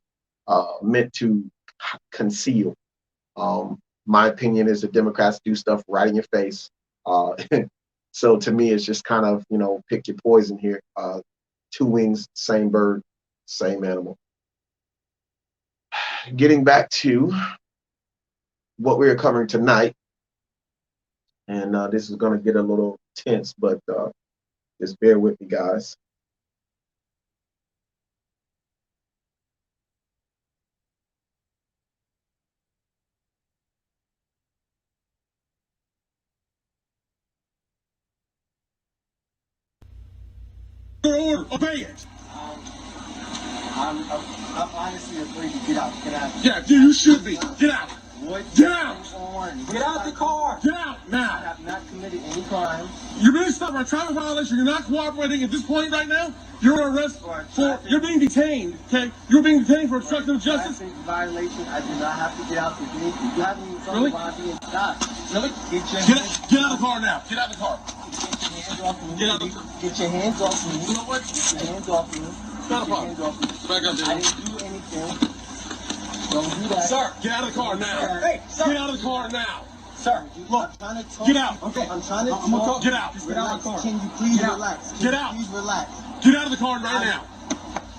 meant to conceal. My opinion is that Democrats do stuff right in your face. So to me, it's just kind of, pick your poison here. Two wings, same bird, same animal. Getting back to what we are covering tonight, and this is going to get a little tense, but just bear with me, guys. Order, obey it. I'm honestly afraid to get out. Yeah, you should be. Get out. Get out. Get out the car. Get out now. I have not committed any crime. You're being stopped for a traffic violation. You're not cooperating at this point right now. You're under arrest you're being detained. Okay, you're being detained for obstruction of justice. Violation. I do not have to get out the gate. You haven't even told me why I'm being stopped. Really? Get out of the car now. Get out of the car. Get out of the car. Get your hands off me. You know what? Get your hands off me. Not a problem. Back up, I dude. didn't do anything. Don't do that. Sir, get out of the car now. Hey, sir. Get out of the car now. Sir, look, I'm trying to talk. Get out. Okay, I'm trying to I'm gonna talk. get out. Just Get out of the car. Can you please Get out. relax? Get out. Please relax. Get out of the car right now.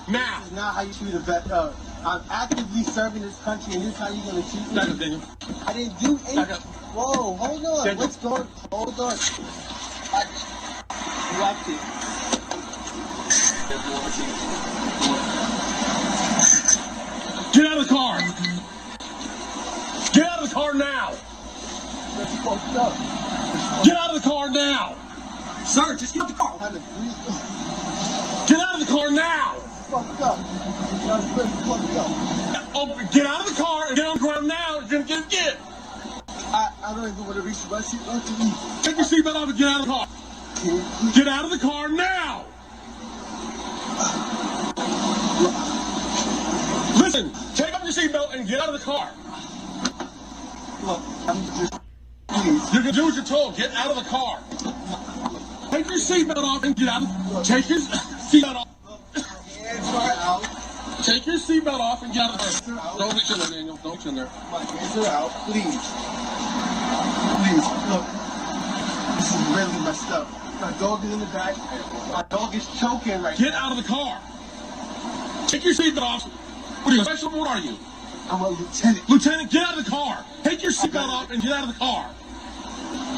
Now. This is not how you treat a vet. I'm actively serving this country, and this is how you're gonna treat me. Back up, Daniel. I didn't do anything. Back up. Whoa, hold on. Daniel. What's going? Hold on. You have to. Get out of the car. Get out of the car now. That's fucked up. Get out of the car now. Sir, just get out of the car. I'm trying to breathe. Get out of the car now. Fucked up. That's fucked up. Oh, get out of the car and get on the ground now. You're gonna get. I don't even want to reach my seat. Take your seatbelt off and get out of the car. Get out of the car now. Listen, take off your seatbelt and get out of the car. Look, I'm just. Please. You're gonna do what you're told. Get out of the car. Take your seatbelt off and get out of. Take your seatbelt off. Hands are out. Take your seatbelt off and get out of the car. Don't reach in there, Daniel. Don't reach in there. My hands are out. Please. Please. Look. This is really messed up. My dog is in the back. My dog is choking right Get now. out of the car. Take your seatbelt off. What are you, a special? What are you? I'm a lieutenant. Lieutenant, get out of the car. Take your seatbelt off and get out of the car.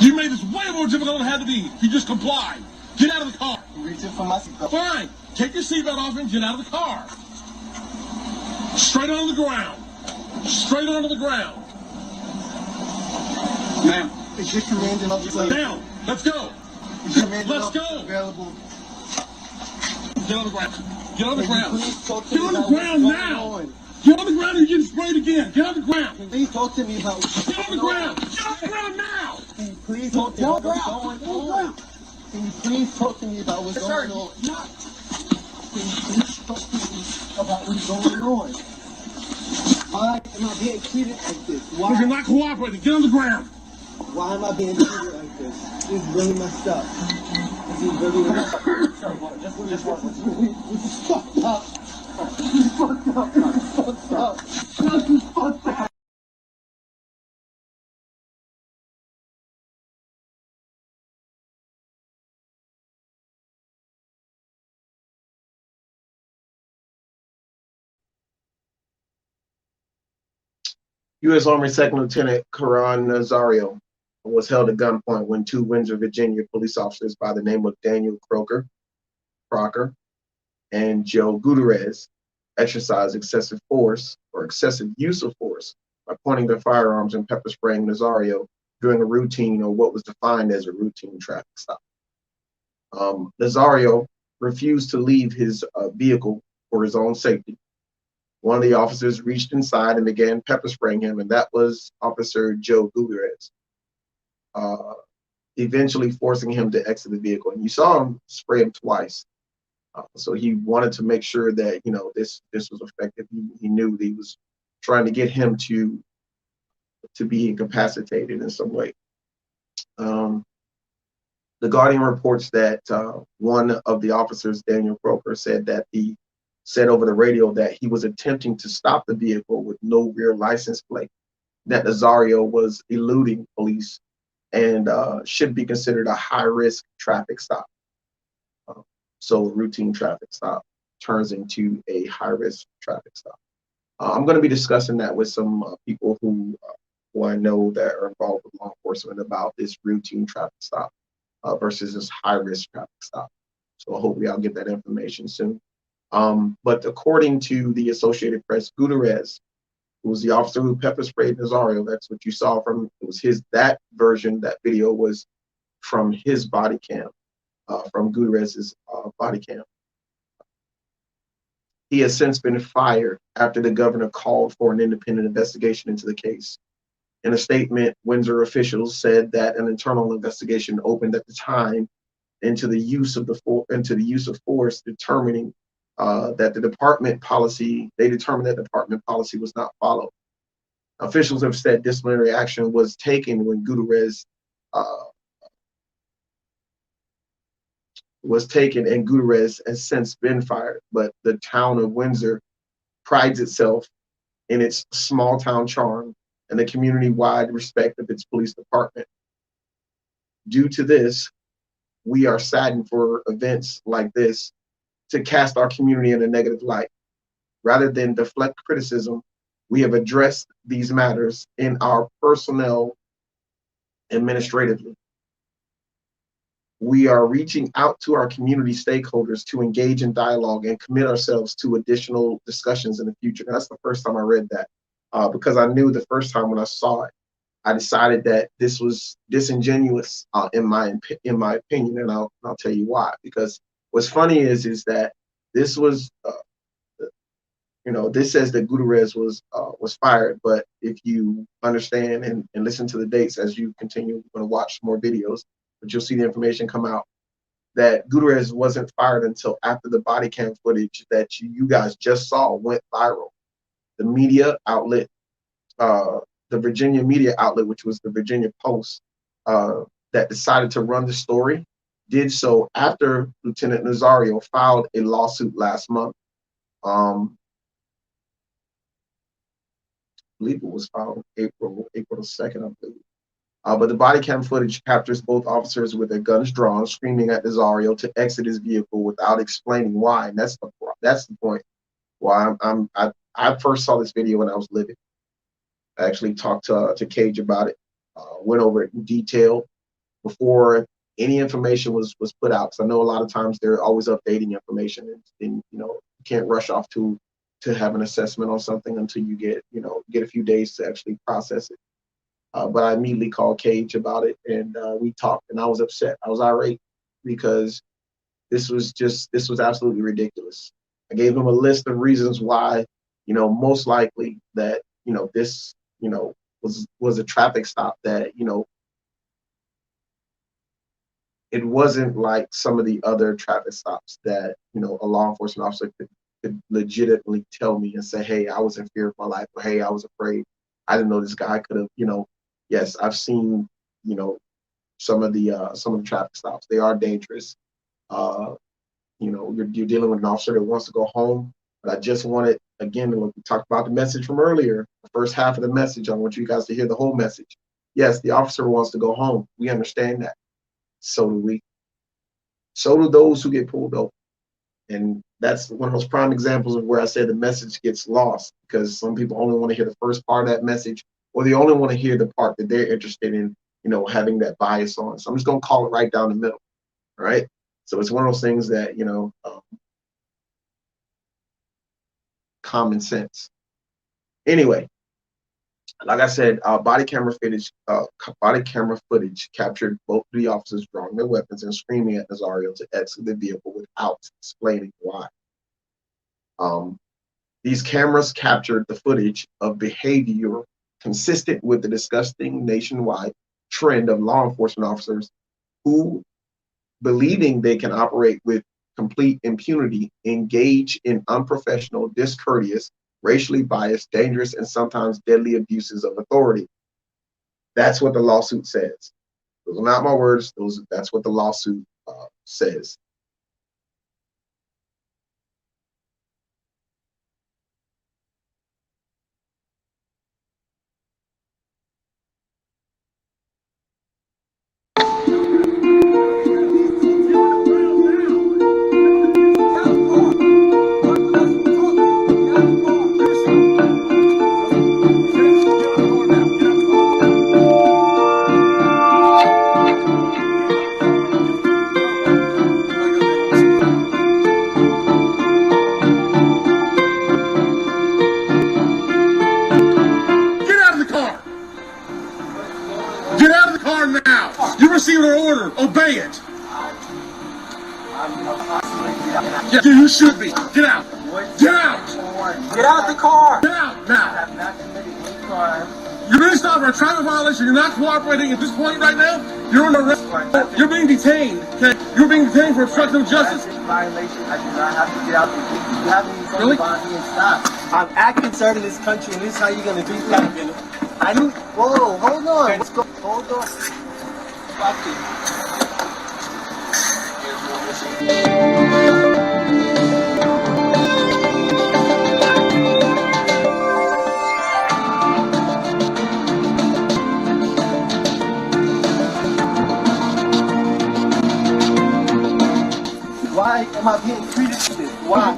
You made this way more difficult than it had to be. You just complied. Get out of the car. I'm reaching for my seatbelt. Fine. Take your seatbelt off and get out of the car. Straight onto the ground. Straight onto the ground. Now. Is your commanding officer Down. Let's go. Is your commanding Let's officer go. available? Get on the ground. Get on the Can you ground. please talk to Get me on the about ground what's now. going on? Get on the ground and you're getting sprayed again. Get on the ground. Can you please talk to me about what's Get on the going ground. Get on the ground now. Can you please talk to me about what's going on? Can you please talk to me about what's going on? Can you please talk to me about what's going on? Why am I being treated like this? Because you're Why? not cooperating. Get on the ground. Why am I being treated like this? This is really messed up. This is really messed up. This is fucked up. This is fucked up. This is fucked up. This is fucked up. U.S. Army Second Lieutenant Karan Nazario was held at gunpoint when two Windsor, Virginia police officers by the name of Daniel Crocker and Joe Gutierrez exercised excessive force or excessive use of force by pointing their firearms and pepper spraying Nazario during a routine or what was defined as a routine traffic stop. Nazario refused to leave his vehicle for his own safety. One of the officers reached inside and began pepper spraying him, and that was Officer Joe Gutierrez, eventually forcing him to exit the vehicle. And you saw him spray him twice. So he wanted to make sure that, you know, this was effective. He knew that he was trying to get him to be incapacitated in some way. The Guardian reports that one of the officers, Daniel Crocker, said over the radio that he was attempting to stop the vehicle with no rear license plate, that Nazario was eluding police and should be considered a high-risk traffic stop. So a routine traffic stop turns into a high-risk traffic stop. I'm going to be discussing that with some people who I know that are involved with law enforcement about this routine traffic stop versus this high-risk traffic stop. So hopefully I'll get that information soon. But according to the Associated Press, Gutierrez, who was the officer who pepper sprayed Nazario, that's what you saw from, it was that version, that video was from his body cam, from Gutierrez's body cam. He has since been fired after the governor called for an independent investigation into the case. In a statement, Windsor officials said that an internal investigation opened at the time into the use of force, determining that the department policy was not followed. Officials have said disciplinary action was taken when Gutierrez was taken, and Gutierrez has since been fired. But the town of Windsor prides itself in its small town charm and the community-wide respect of its police department. Due to this, we are saddened for events like this to cast our community in a negative light. Rather than deflect criticism, we have addressed these matters in our personnel administratively. We are reaching out to our community stakeholders to engage in dialogue and commit ourselves to additional discussions in the future. And that's the first time I read that, because I knew the first time when I saw it, I decided that this was disingenuous in my opinion, and I'll tell you why. Because what's funny is that this was, this says that Gutierrez was fired, but if you understand and listen to the dates as you continue to watch more videos, but you'll see the information come out that Gutierrez wasn't fired until after the body cam footage that you guys just saw went viral. The media outlet, the Virginia media outlet, which was the Virginia Post, that decided to run the story, did so after Lieutenant Nazario filed a lawsuit last month. I believe it was filed April 2nd, I believe. But the body cam footage captures both officers with their guns drawn, screaming at Nazario to exit his vehicle without explaining why. And that's the point. Why I first saw this video when I was living. I actually talked to Cage about it, went over it in detail before any information was put out. Because I know a lot of times they're always updating information, and you can't rush off to have an assessment on something until you get a few days to actually process it. But I immediately called Cage about it, and we talked, and I was upset. I was irate because this was absolutely ridiculous. I gave him a list of reasons why, most likely that, this, was a traffic stop that, it wasn't like some of the other traffic stops that, a law enforcement officer could legitimately tell me and say, hey, I was in fear of my life, or hey, I was afraid. I didn't know this guy could have, yes, I've seen, some of the traffic stops. They are dangerous. You're dealing with an officer that wants to go home. But I just wanted, again, we talked about the message from earlier, the first half of the message. I want you guys to hear the whole message. Yes, the officer wants to go home. We understand that. So do we. So do those who get pulled over. And that's one of those prime examples of where I said the message gets lost, because some people only want to hear the first part of that message, or they only want to hear the part that they're interested in, having that bias on. So I'm just going to call it right down the middle. All right. So it's one of those things that, common sense. Anyway, like I said, body camera footage captured both the officers drawing their weapons and screaming at Nazario to exit the vehicle without explaining why. These cameras captured the footage of behavior consistent with the disgusting nationwide trend of law enforcement officers who, believing they can operate with complete impunity, engage in unprofessional, discourteous, racially biased, dangerous, and sometimes deadly abuses of authority. That's what the lawsuit says. Those are not my words. That's what the lawsuit says. Received an order. Obey it. Yeah, you should be. Get out. Get out. Get out the car. Get out now. You're being stopped for a traffic violation. You're not cooperating at this point right now. You're under arrest. You're being detained. Okay? You're being detained for obstruction of justice. Violation. I do not have to get out the vehicle. You haven't even Really? and stop. I'm acting third in this country, and this is how you're gonna do that. I do. Whoa, hold on. Let's go. Hold on. Fuck it. Why?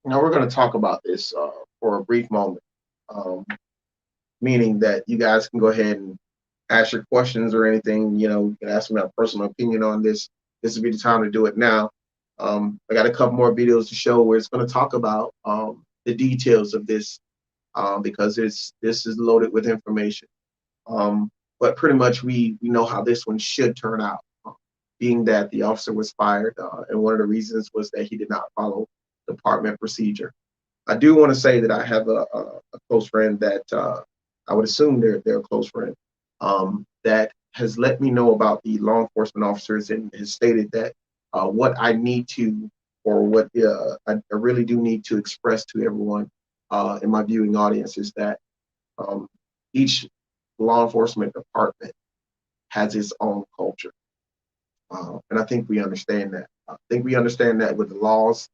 Now we're going to talk about this for a brief moment, meaning that you guys can go ahead and ask your questions or anything. You can ask me my personal opinion on this. This would be the time to do it now. I got a couple more videos to show where it's going to talk about the details of this because this is loaded with information. But pretty much we know how this one should turn out, being that the officer was fired, and one of the reasons was that he did not follow department procedure. I do want to say that I have a close friend that I would assume they're a close friend that has let me know about the law enforcement officers and has stated that what I need to, or what I really do need to express to everyone in my viewing audience is that each law enforcement department has its own culture. And I think we understand that. I think we understand that with the laws,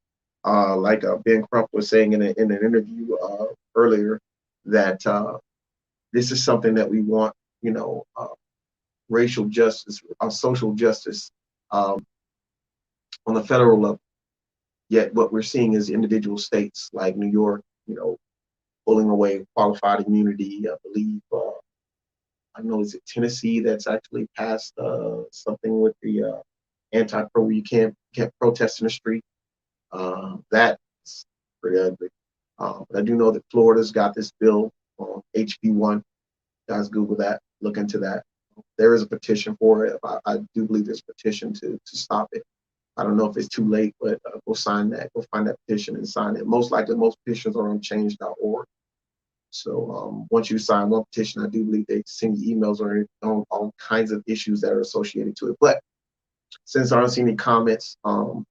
like Ben Crump was saying in an interview earlier, that this is something that we want, racial justice, social justice on the federal level. Yet what we're seeing is individual states like New York, pulling away qualified immunity. I believe, I know, is it Tennessee that's actually passed something with the anti-pro where you can't protest in the street. That's pretty ugly. But I do know that Florida's got this bill on HB1. Guys, Google that, look into that. There is a petition for it. I do believe there's a petition to stop it. I don't know if it's too late, but go sign that. Go find that petition and sign it. Most likely, most petitions are on change.org. So once you sign one petition, I do believe they send you emails on all kinds of issues that are associated to it. But since I don't see any comments, the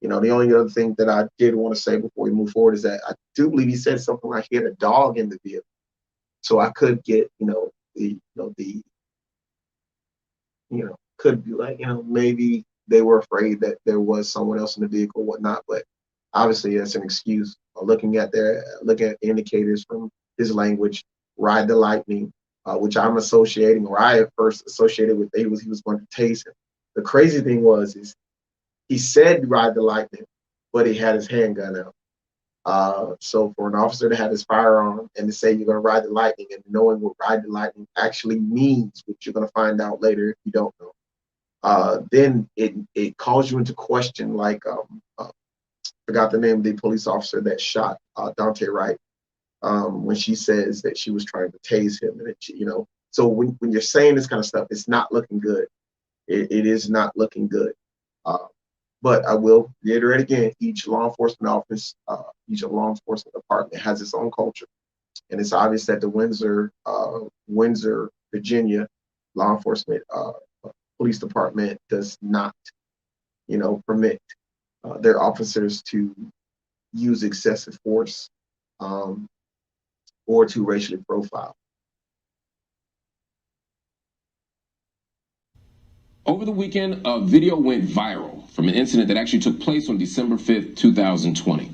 only other thing that I did want to say before we move forward is that I do believe he said something like he had a dog in the vehicle. So I could get, could be like, maybe they were afraid that there was someone else in the vehicle or whatnot, but obviously that's an excuse. Looking at indicators from his language, ride the lightning, which I'm associating, or I at first associated with, he was going to tase him. The crazy thing is he said ride the lightning, but he had his handgun out. So for an officer to have his firearm and to say you're going to ride the lightning, and knowing what ride the lightning actually means, which you're going to find out later if you don't know, then it calls you into question, like forgot the name of the police officer that shot Dante Wright, when she says that she was trying to tase him, and so when you're saying this kind of stuff, it's not looking good. It is not looking good. But I will reiterate again, each law enforcement office, each law enforcement department has its own culture. And it's obvious that the Windsor, Virginia law enforcement police department does not, permit their officers to use excessive force or to racially profile. Over the weekend, a video went viral from an incident that actually took place on December 5th, 2020.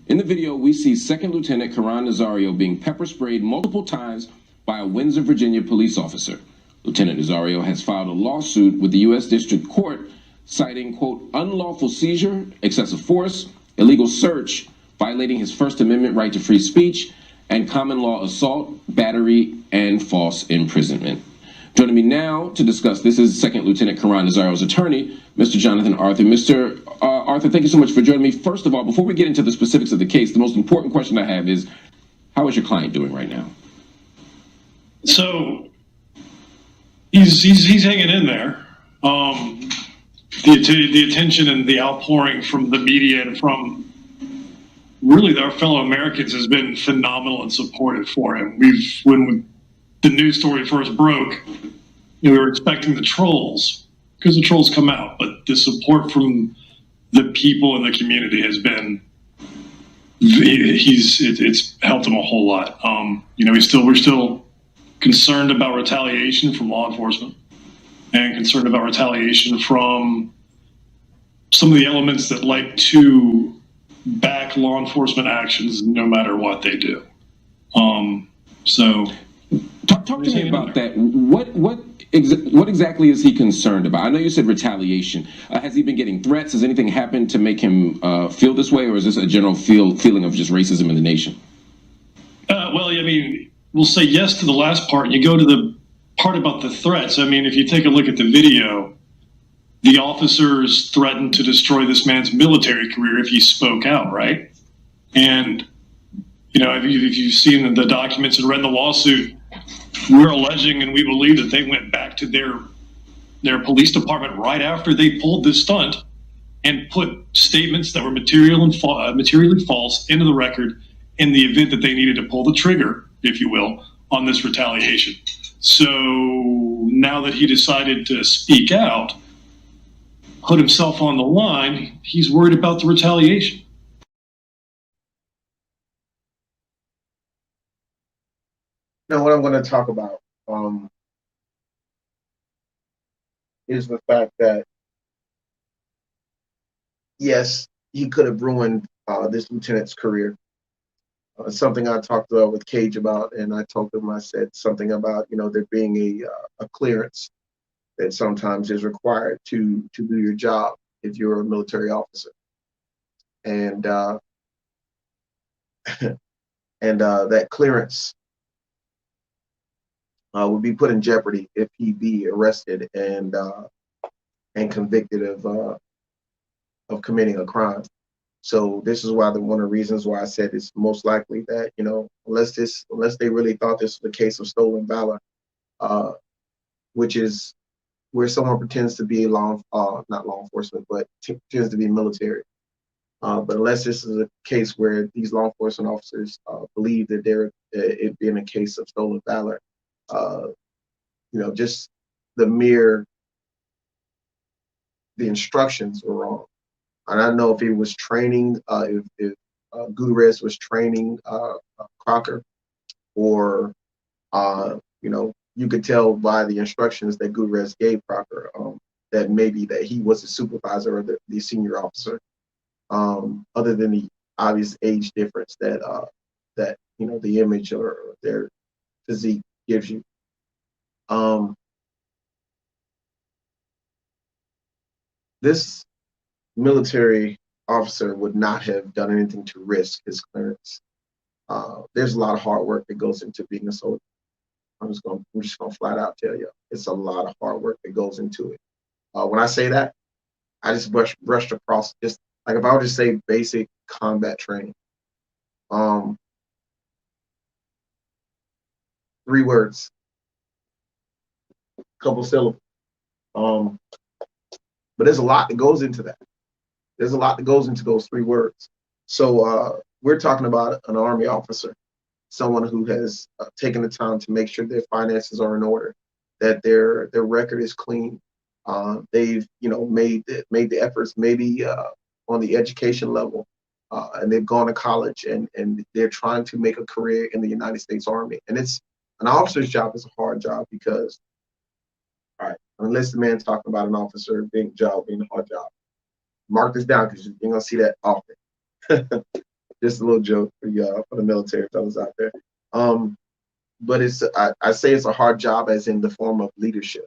In the video, we see Second Lieutenant Karan Nazario being pepper sprayed multiple times by a Windsor, Virginia police officer. Lieutenant Nazario has filed a lawsuit with the U.S. District Court citing, quote, unlawful seizure, excessive force, illegal search, violating his First Amendment right to free speech, and common law assault, battery, and false imprisonment. Joining me now to discuss this is Second Lieutenant Karan Nazario's attorney, Mr. Jonathan Arthur. Mr. Arthur, thank you so much for joining me. First of all, before we get into the specifics of the case, the most important question I have is, how is your client doing right now? So he's hanging in there. The attention and the outpouring from the media and from really our fellow Americans has been phenomenal and supportive for him. When the news story first broke, we were expecting the trolls, because the trolls come out, but the support from the people in the community has been, it's helped him a whole lot. We're still concerned about retaliation from law enforcement and concerned about retaliation from some of the elements that like to back law enforcement actions no matter what they do. So talk to me about that. What exactly is he concerned about? I know you said retaliation. Has he been getting threats? Has anything happened to make him feel this way, or is this a general feeling of just racism in the nation? Well, I mean, we'll say yes to the last part. You go to the part about the threats. I mean, if you take a look at the video, the officers threatened to destroy this man's military career if he spoke out, right? And, you know, if you've seen the documents and read the lawsuit, we're alleging and we believe that they went back to their police department right after they pulled this stunt and put statements that were materially false into the record in the event that they needed to pull the trigger, if you will, on this retaliation. So now that he decided to speak out, put himself on the line, he's worried about the retaliation. Now, what I'm going to talk about is the fact that, yes, he could have ruined this lieutenant's career. Something I talked with Cage about, and I told him, I said something about, you know, there being a clearance that sometimes is required to do your job if you're a military officer. And that clearance would be put in jeopardy if he be arrested and convicted of committing a crime. So this is why one of the reasons why I said it's most likely that, you know, unless they really thought this was a case of stolen valor, which is where someone pretends to be not law enforcement, but pretends to be military. But unless this is a case where these law enforcement officers believe that it being a case of stolen valor, you know, just the instructions were wrong. And I don't know if he was training, if Gutierrez was training Crocker, or you know, you could tell by the instructions that Gutierrez gave Crocker that maybe that he was the supervisor or the senior officer. Other than the obvious age difference that you know, the image or their physique gives you. This military officer would not have done anything to risk his clearance. There's a lot of hard work that goes into being a soldier. I'm just gonna flat out tell you, it's a lot of hard work that goes into it. When I say that, I just brushed across, just like if I were to say basic combat training. 3 words, couple syllables. But there's a lot that goes into that. There's a lot that goes into those 3 words. So we're talking about an Army officer, someone who has taken the time to make sure their finances are in order, that their record is clean. They've, you know, made the efforts, maybe on the education level, and they've gone to college and they're trying to make a career in the United States Army. And it's an officer's job is a hard job because, all right, unless the man's talking about an officer being a hard job. Mark this down because you're gonna see that often. Just a little joke for the military fellas out there. But I say it's a hard job as in the form of leadership,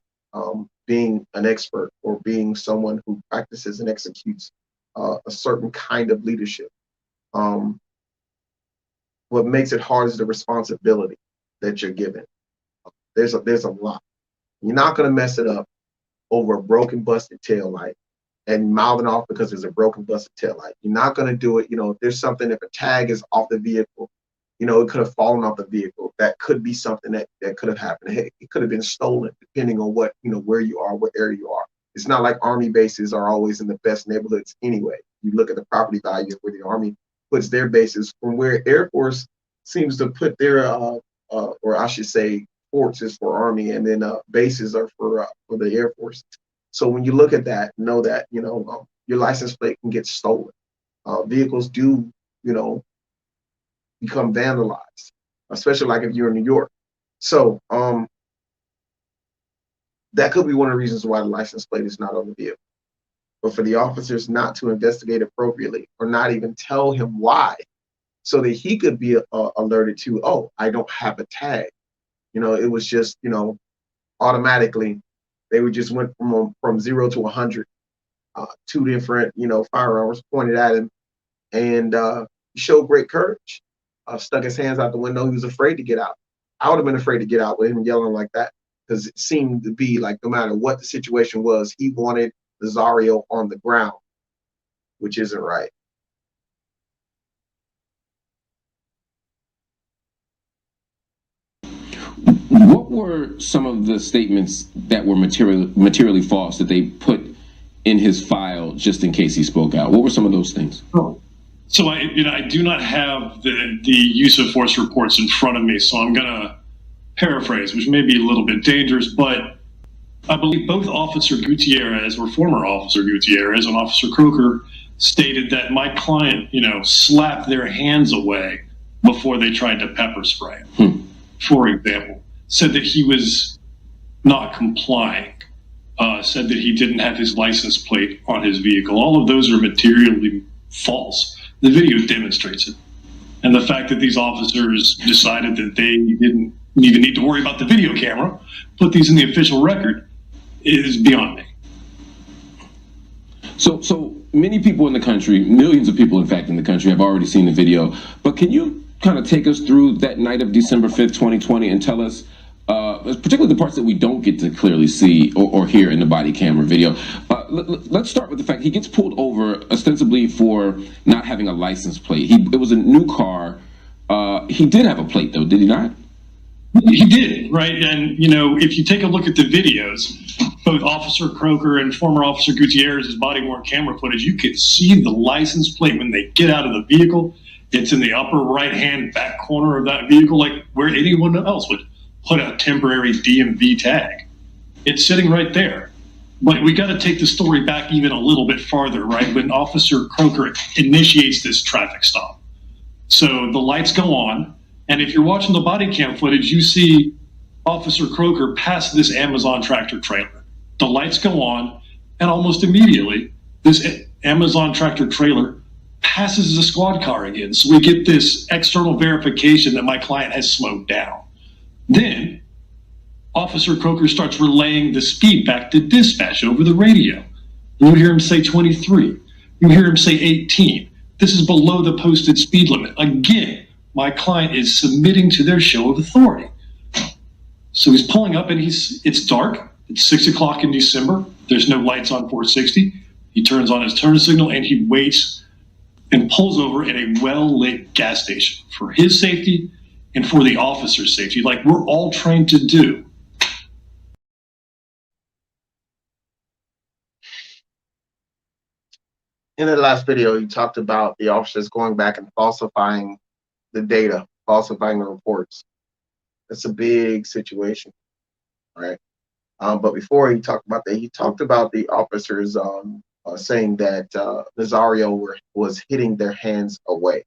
being an expert or being someone who practices and executes a certain kind of leadership. What makes it hard is the responsibility that you're given. There's a lot. You're not gonna mess it up over a broken, busted tail light and mouthing off because there's a broken, busted tail light. You're not going to do it. You know, if there's something, if a tag is off the vehicle, you know, it could have fallen off the vehicle. That could be something that could have happened. Hey, it could have been stolen, depending on what, you know, where you are, what area you are. It's not like Army bases are always in the best neighborhoods anyway. You look at the property value where the Army puts their bases from where Air Force seems to put their, or I should say, forts is for Army, and then bases are for the Air Force. So when you look at that, know that, you know, your license plate can get stolen. Vehicles do, you know, become vandalized, especially like if you're in New York. So that could be one of the reasons why the license plate is not on the vehicle. But for the officers not to investigate appropriately or not even tell him why so that he could be alerted to, oh, I don't have a tag. It was just, automatically they would just went from 0 to 100, 2 different, firearms pointed at him, and he showed great courage. Stuck his hands out the window. He was afraid to get out. I would have been afraid to get out with him yelling like that, because it seemed to be like no matter what the situation was, he wanted Nazario on the ground, which isn't right. What were some of the statements that were materially false that they put in his file just in case he spoke out? What were some of those things? So I do not have the use of force reports in front of me, so I'm gonna paraphrase, which may be a little bit dangerous, but I believe both Officer Gutierrez, or former Officer Gutierrez, and Officer Croker stated that my client, slapped their hands away before they tried to pepper spray him. For example, said that he was not complying, said that he didn't have his license plate on his vehicle. All of those are materially false. The video demonstrates it. And the fact that these officers decided that they didn't even need to worry about the video camera, put these in the official record, is beyond me. So many people in the country, millions of people, in fact, in the country have already seen the video. But can you kind of take us through that night of December 5th, 2020, and tell us, particularly the parts that we don't get to clearly see or hear in the body camera video. Let's start with the fact he gets pulled over ostensibly for not having a license plate. It was a new car. He did have a plate, though, did he not? He did, right? And, if you take a look at the videos, both Officer Croker and former Officer Gutierrez's body-worn camera footage, you could see the license plate when they get out of the vehicle. It's in the upper right-hand back corner of that vehicle, like where anyone else would put a temporary DMV tag. It's sitting right there. But we got to take the story back even a little bit farther, right? When Officer Croker initiates this traffic stop. So the lights go on, and if you're watching the body cam footage, you see Officer Croker pass this Amazon tractor trailer. The lights go on, and almost immediately, this Amazon tractor trailer passes the squad car again. So we get this external verification that my client has slowed down. Then Officer Croker starts relaying the speed back to dispatch over the radio. You hear him say 23. You hear him say 18. This is below the posted speed limit. Again, my client is submitting to their show of authority. So he's pulling up, and it's dark. It's 6 o'clock in December. There's no lights on 460. He turns on his turn signal, and he waits and pulls over at a well-lit gas station for his safety and for the officer's safety, like we're all trained to do. In the last video, he talked about the officers going back and falsifying the data, falsifying the reports. That's a big situation, right? But before he talked about that, he talked about the officers saying that Nazario was hitting their hands away.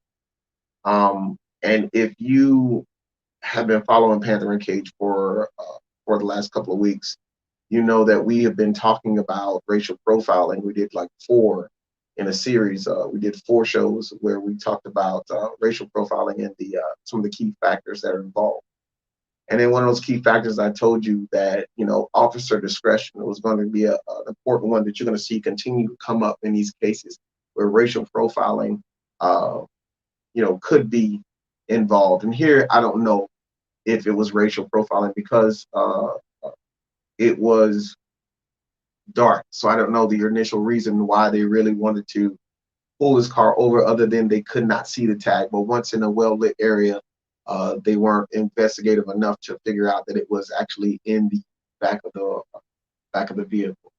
And if you have been following Panther and Cage for the last couple of weeks, you know that we have been talking about racial profiling. We did like 4 in a series. We did 4 shows where we talked about racial profiling and some of the key factors that are involved. And then one of those key factors, I told you that, officer discretion was going to be an important one that you're going to see continue to come up in these cases where racial profiling, could be involved. And here, I don't know if it was racial profiling because it was dark. So I don't know the initial reason why they really wanted to pull his car over, other than they could not see the tag. But once in a well-lit area, they weren't investigative enough to figure out that it was actually in the back of the vehicle,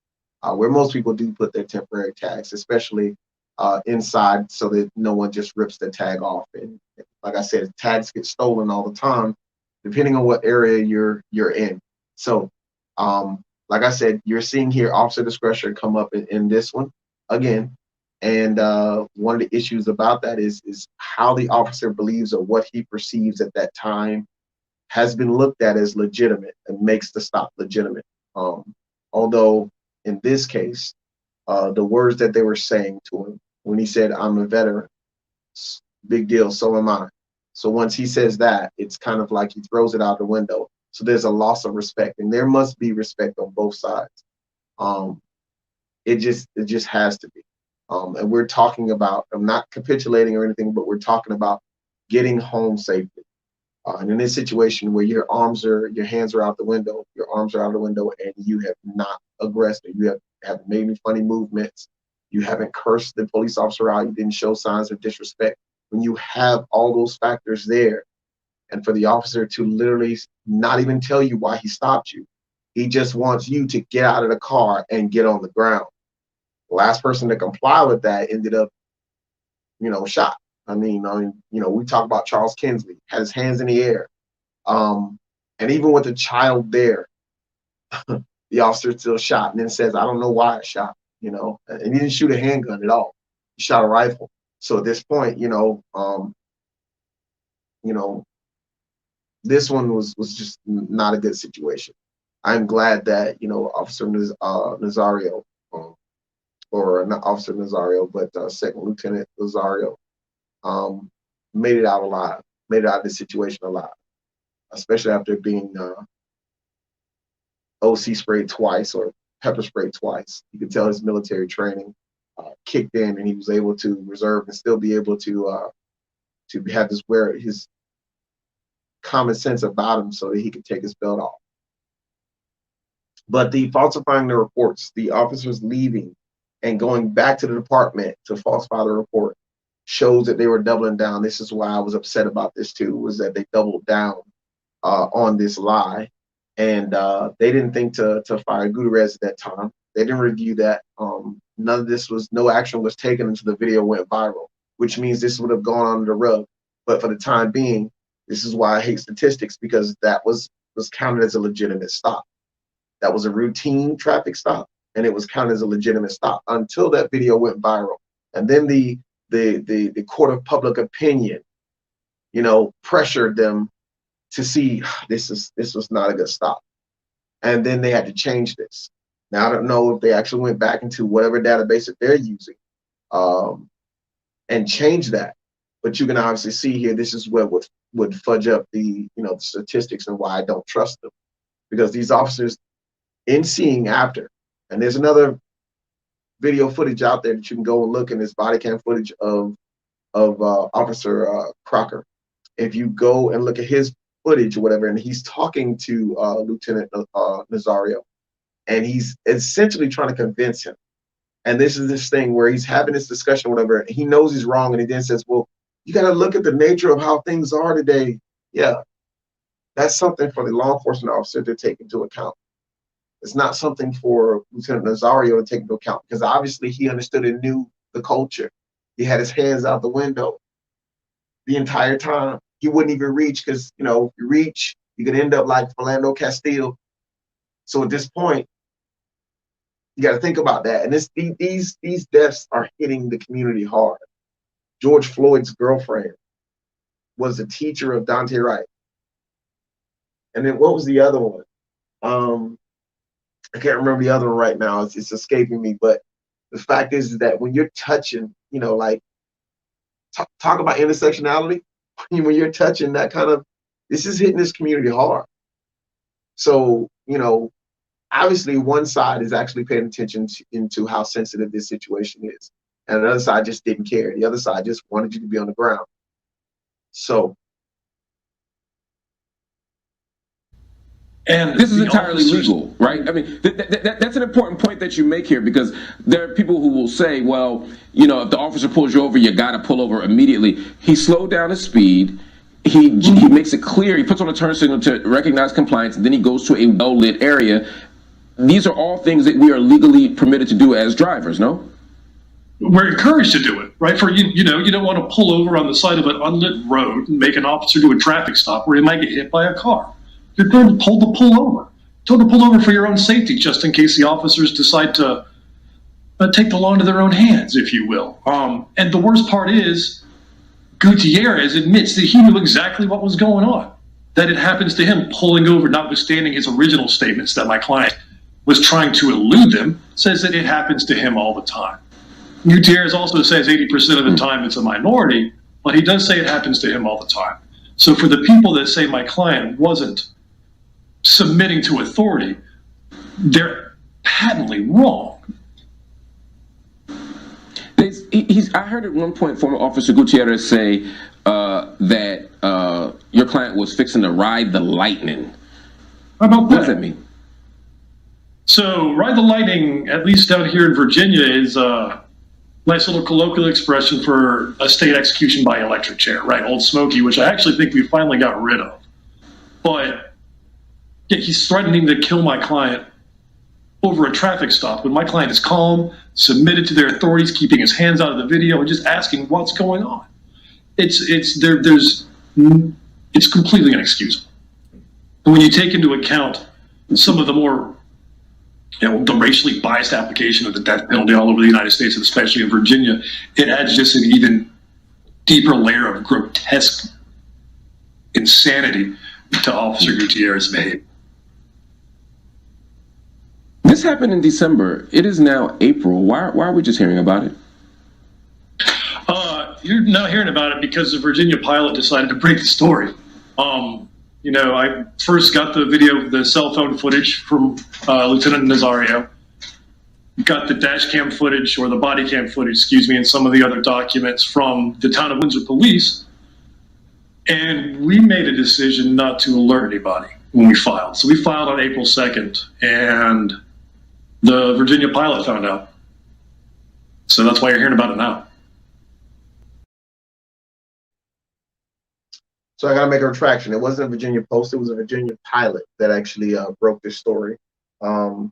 where most people do put their temporary tags, especially inside, so that no one just rips the tag off. And like I said, tags get stolen all the time, depending on what area you're in. So, like I said, you're seeing here officer discretion come up in this one again. And one of the issues about that is how the officer believes or what he perceives at that time has been looked at as legitimate and makes the stop legitimate. Although in this case, the words that they were saying to him when he said, "I'm a veteran," Big deal. So am I. So once he says that, it's kind of like he throws it out the window. So there's a loss of respect, and there must be respect on both sides. It just has to be. And we're talking about, I'm not capitulating or anything, but we're talking about getting home safely. And in this situation where your hands are out the window, your arms are out the window, and you have not aggressed, or you haven't made any funny movements, you haven't cursed the police officer out, you didn't show signs of disrespect. When you have all those factors there, and for the officer to literally not even tell you why he stopped you, he just wants you to get out of the car and get on the ground. The last person to comply with that ended up, shot. I mean, we talk about Charles Kinsley, had his hands in the air. And even with the child there, the officer still shot and then says, I don't know why I shot, and he didn't shoot a handgun at all. He shot a rifle. So at this point, this one was just not a good situation. I'm glad that, Officer Nazario, or not Officer Nazario, but Second Lieutenant Nazario, made it out alive, made it out of this situation alive, especially after being OC sprayed twice or pepper sprayed twice. You could tell his military training kicked in, and he was able to reserve and still be able to have his common sense about him so that he could take his belt off. But the falsifying the reports, the officers leaving and going back to the department to falsify the report, shows that they were doubling down. This is why I was upset about this too, was that they doubled down on this lie. And they didn't think to fire Gutierrez at that time. They didn't review that. No action was taken until the video went viral, which means this would have gone under the rug. But for the time being, this is why I hate statistics, because that was counted as a legitimate stop. That was a routine traffic stop, and it was counted as a legitimate stop until that video went viral. And then the court of public opinion, pressured them to see this was not a good stop. And then they had to change this. Now, I don't know if they actually went back into whatever database that they're using and change that. But you can obviously see here, this is what would fudge up the statistics and why I don't trust them. Because these officers, in seeing after, and there's another video footage out there that you can go and look in, this body cam footage of Officer Crocker. If you go and look at his footage or whatever, and he's talking to Lieutenant Nazario, and he's essentially trying to convince him. And this is this thing where he's having this discussion, whatever, and he knows he's wrong, and he then says, well, you got to look at the nature of how things are today. Yeah, that's something for the law enforcement officer to take into account. It's not something for Lieutenant Nazario to take into account, because obviously he understood and knew the culture. He had his hands out the window the entire time. He wouldn't even reach, because, if you reach, you could end up like Philando Castile. So at this point, you got to think about that. And these deaths are hitting the community hard. George Floyd's girlfriend was a teacher of Dante Wright. And then what was the other one? I can't remember the other one right now. It's escaping me. But the fact is that when you're touching, talk about intersectionality. When you're touching that kind of, this is hitting this community hard. So, obviously one side is actually paying attention into how sensitive this situation is. And the other side just didn't care. The other side just wanted you to be on the ground. So. And this is entirely legal, right? I mean, that's an important point that you make here, because there are people who will say, well, if the officer pulls you over, you got to pull over immediately. He slowed down his speed. He makes it clear. He puts on a turn signal to recognize compliance, and then he goes to a well-lit area. These are all things that we are legally permitted to do as drivers, no? We're encouraged to do it, right? For you don't want to pull over on the side of an unlit road and make an officer do a traffic stop where he might get hit by a car. You're going to pull over. Told to pull over for your own safety, just in case the officers decide to take the law into their own hands, if you will. And the worst part is, Gutierrez admits that he knew exactly what was going on, that it happens to him pulling over, notwithstanding his original statements that my client was trying to elude them, says that it happens to him all the time. Gutierrez also says 80% of the time it's a minority, but he does say it happens to him all the time. So for the people that say my client wasn't submitting to authority, they're patently wrong. I heard at one point former Officer Gutierrez say that your client was fixing to ride the lightning. How about that? What does that mean? So ride the lightning, at least down here in Virginia, is a nice little colloquial expression for a state execution by electric chair, right? Old Smoky, which I actually think we finally got rid of. But yeah, he's threatening to kill my client over a traffic stop when my client is calm, submitted to their authorities, keeping his hands out of the video, and just asking what's going on. It's completely inexcusable. And when you take into account some of the more, the racially biased application of the death penalty all over the United States, and especially in Virginia, it adds just an even deeper layer of grotesque insanity to Officer Gutierrez's behavior. This happened in December. It is now April. Why are we just hearing about it? You're not hearing about it because the Virginia pilot decided to break the story. I first got the video, the cell phone footage from Lieutenant Nazario, got the dash cam footage, or the body cam footage, and some of the other documents from the town of Windsor Police, and we made a decision not to alert anybody when we filed. So we filed on April 2nd, and the Virginia pilot found out. So that's why you're hearing about it now. So I got to make a retraction. It wasn't a Virginia Post. It was a Virginia pilot that actually broke this story. And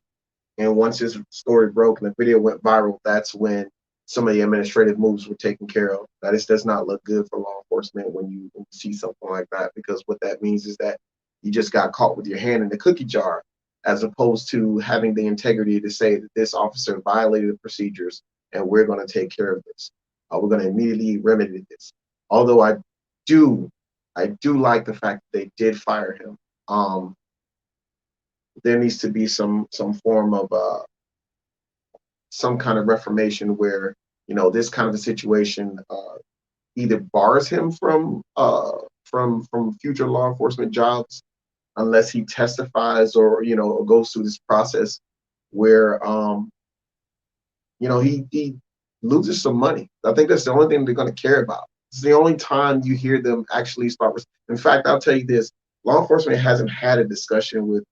once this story broke and the video went viral, that's when some of the administrative moves were taken care of. Now, this does not look good for law enforcement when you see something like that, because what that means is that you just got caught with your hand in the cookie jar, as opposed to having the integrity to say that this officer violated the procedures and we're going to take care of this. We're going to immediately remedy this. Although I do like the fact that they did fire him. There needs to be some form of some kind of reformation where, this kind of a situation either bars him from future law enforcement jobs, unless he testifies or goes through this process where he loses some money. I think that's the only thing they're going to care about. It's the only time you hear them actually start. In fact, I'll tell you this: law enforcement hasn't had a discussion with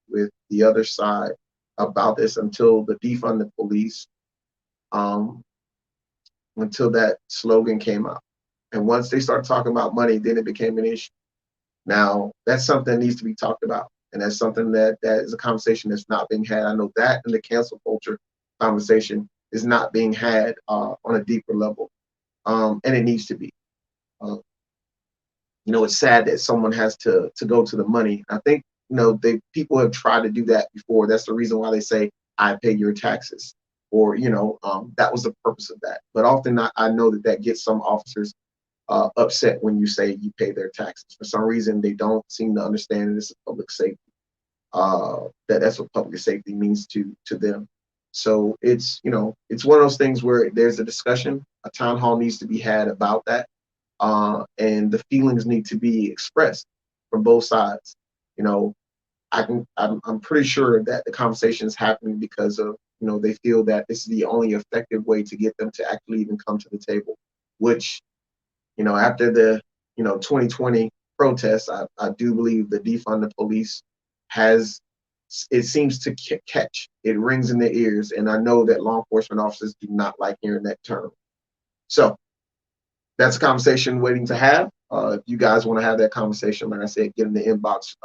the other side about this until the defund the police, until that slogan came out. And once they start talking about money, then it became an issue. Now, that's something that needs to be talked about. And that's something that is a conversation that's not being had. I know that and the cancel culture conversation is not being had on a deeper level. And it needs to be. It's sad that someone has to go to the money. I think, people have tried to do that before. That's the reason why they say, I pay your taxes. Or, that was the purpose of that. But often I know that gets some officers upset when you say you pay their taxes. For some reason, they don't seem to understand that it's public safety. That's what public safety means to them. So it's one of those things where there's a discussion. A town hall needs to be had about that. And the feelings need to be expressed from both sides. I'm pretty sure that the conversation is happening because of, they feel that this is the only effective way to get them to actually even come to the table, which, after the, 2020 protests, I do believe the defund the police it seems to catch. It rings in their ears. And I know that law enforcement officers do not like hearing that term. So that's a conversation waiting to have. If you guys want to have that conversation, like I said, get in the inbox,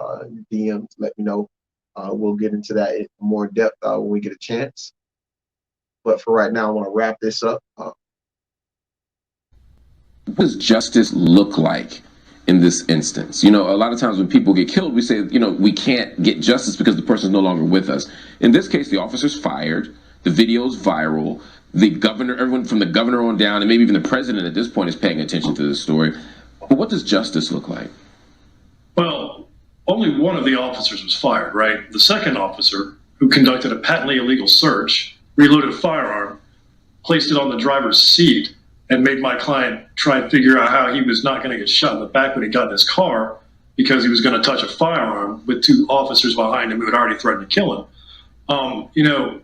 DMs, let me know. We'll get into that more in depth when we get a chance. But for right now, I want to wrap this up. What does justice look like in this instance? A lot of times when people get killed, we say, we can't get justice because the person's no longer with us. In this case, the officer's fired, the video's viral, the governor, everyone from the governor on down, and maybe even the president at this point is paying attention to this story. But what does justice look like? Well, only one of the officers was fired, right? The second officer, who conducted a patently illegal search, reloaded a firearm, placed it on the driver's seat, and made my client try and figure out how he was not going to get shot in the back when he got in his car because he was going to touch a firearm with two officers behind him who had already threatened to kill him. You know,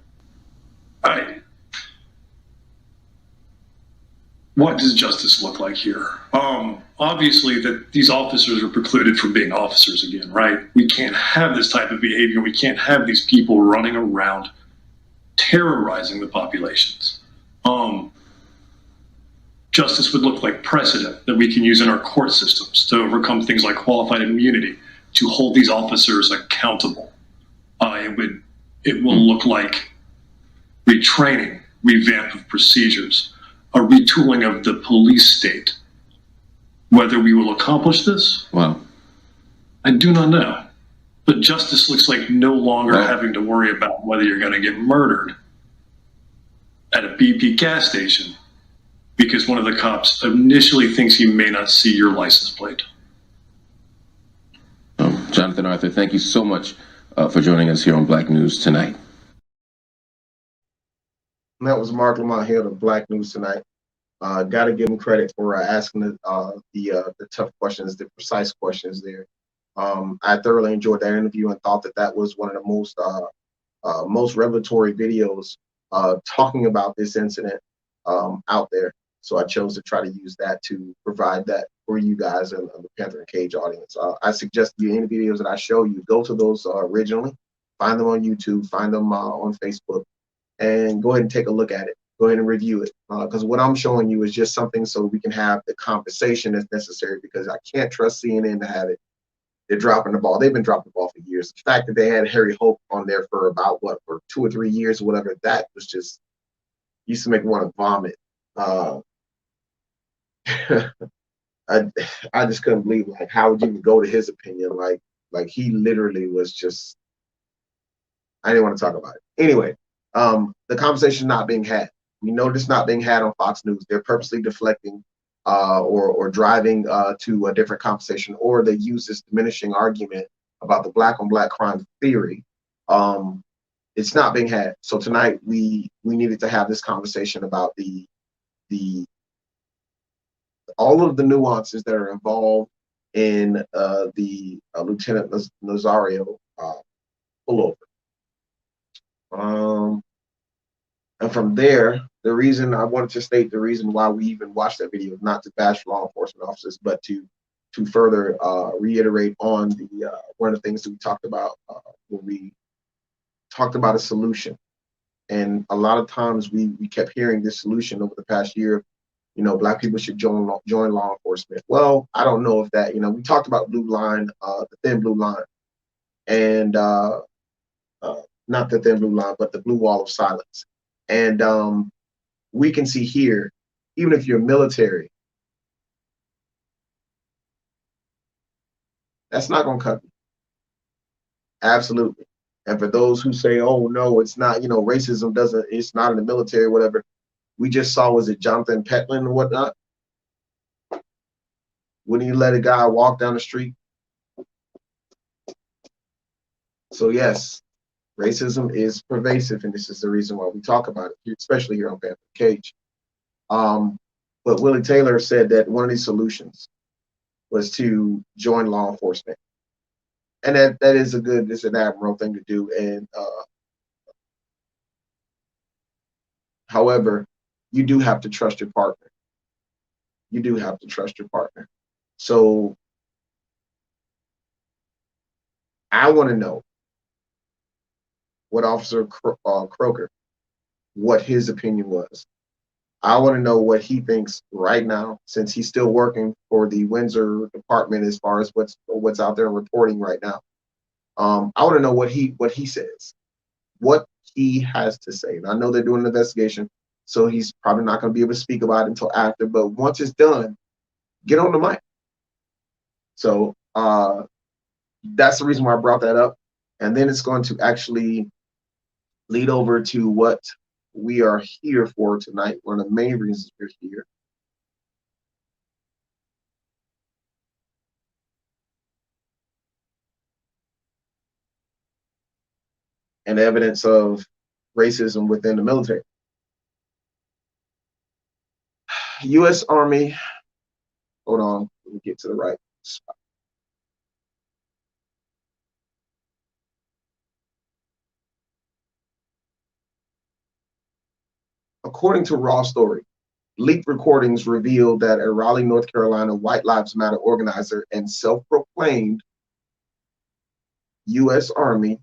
what does justice look like here? Obviously, that these officers are precluded from being officers again, right? We can't have this type of behavior. We can't have these people running around terrorizing the populations. Justice would look like precedent that we can use in our court systems to overcome things like qualified immunity, to hold these officers accountable. It will look like retraining, revamp of procedures, a retooling of the police state. Whether we will accomplish this, well, I do not know. But justice looks like no longer having to worry about whether you're going to get murdered at a BP gas station because one of the cops initially thinks he may not see your license plate. Jonathan Arthur, thank you so much for joining us here on Black News Tonight. And that was Mark Lamont Hill of Black News Tonight. Got to give him credit for asking the tough questions, the precise questions there. I thoroughly enjoyed that interview and thought that was one of the most revelatory videos talking about this incident out there. So I chose to try to use that to provide that for you guys and the Panther and Cage audience. I suggest you any videos that I show you, go to those originally, find them on YouTube, find them on Facebook, and go ahead and take a look at it. Go ahead and review it, because what I'm showing you is just something so we can have the conversation that's necessary, because I can't trust CNN to have it. They're dropping the ball. They've been dropping the ball for years. The fact that they had Harry Hope on there for about, for 2 or 3 years or whatever, that was just, used to make me want to vomit. I just couldn't believe, like, how would you even go to his opinion? Like he literally was just, I didn't want to talk about it. Anyway, the conversation not being had. We know this not being had on Fox News. They're purposely deflecting or driving to a different conversation, or they use this diminishing argument about the black on black crime theory. It's not being had. So tonight we needed to have this conversation about the all of the nuances that are involved in the Lieutenant Nazario pullover. And from there, the reason I wanted to state the reason why we even watched that video, not to bash law enforcement officers, but to further reiterate on the one of the things that we talked about when we talked about a solution. And a lot of times we kept hearing this solution over the past year. You know, black people should join law enforcement. Well, I don't know if that, we talked about blue line, the thin blue line, and not the thin blue line, but the blue wall of silence. And we can see here, even if you're military, that's not going to cut me. Absolutely. And for those who say, oh, no, it's not, racism doesn't, it's not in the military, whatever. We just saw, was it Jonathan Petlin and whatnot? Wouldn't you let a guy walk down the street? So yes, racism is pervasive, and this is the reason why we talk about it, especially here on Panther Cage. But Willie Taylor said that one of these solutions was to join law enforcement. And that is it's an admirable thing to do. And however, you do have to trust your partner. You do have to trust your partner. So I want to know what Officer Croker, what his opinion was. I want to know what he thinks right now, since he's still working for the Windsor Department as far as what's out there reporting right now. I want to know what he says, what he has to say. And I know they're doing an investigation, so he's probably not going to be able to speak about it until after. But once it's done, get on the mic. So that's the reason why I brought that up. And then it's going to actually lead over to what we are here for tonight. One of the main reasons we're here. And evidence of racism within the military. U.S. Army, hold on, let me get to the right spot. According to Raw Story, leaked recordings revealed that a Raleigh, North Carolina White Lives Matter organizer and self-proclaimed U.S. Army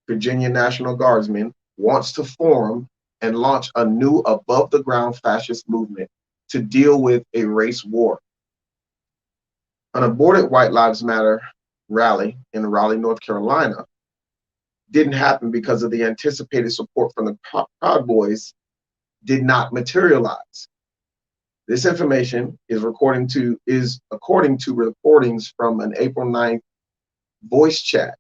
Virginia National Guardsman wants to form and launch a new above-the-ground fascist movement to deal with a race war. An aborted White Lives Matter rally in Raleigh, North Carolina didn't happen because of the anticipated support from the Proud Boys did not materialize. This information is according to recordings from an April 9th voice chat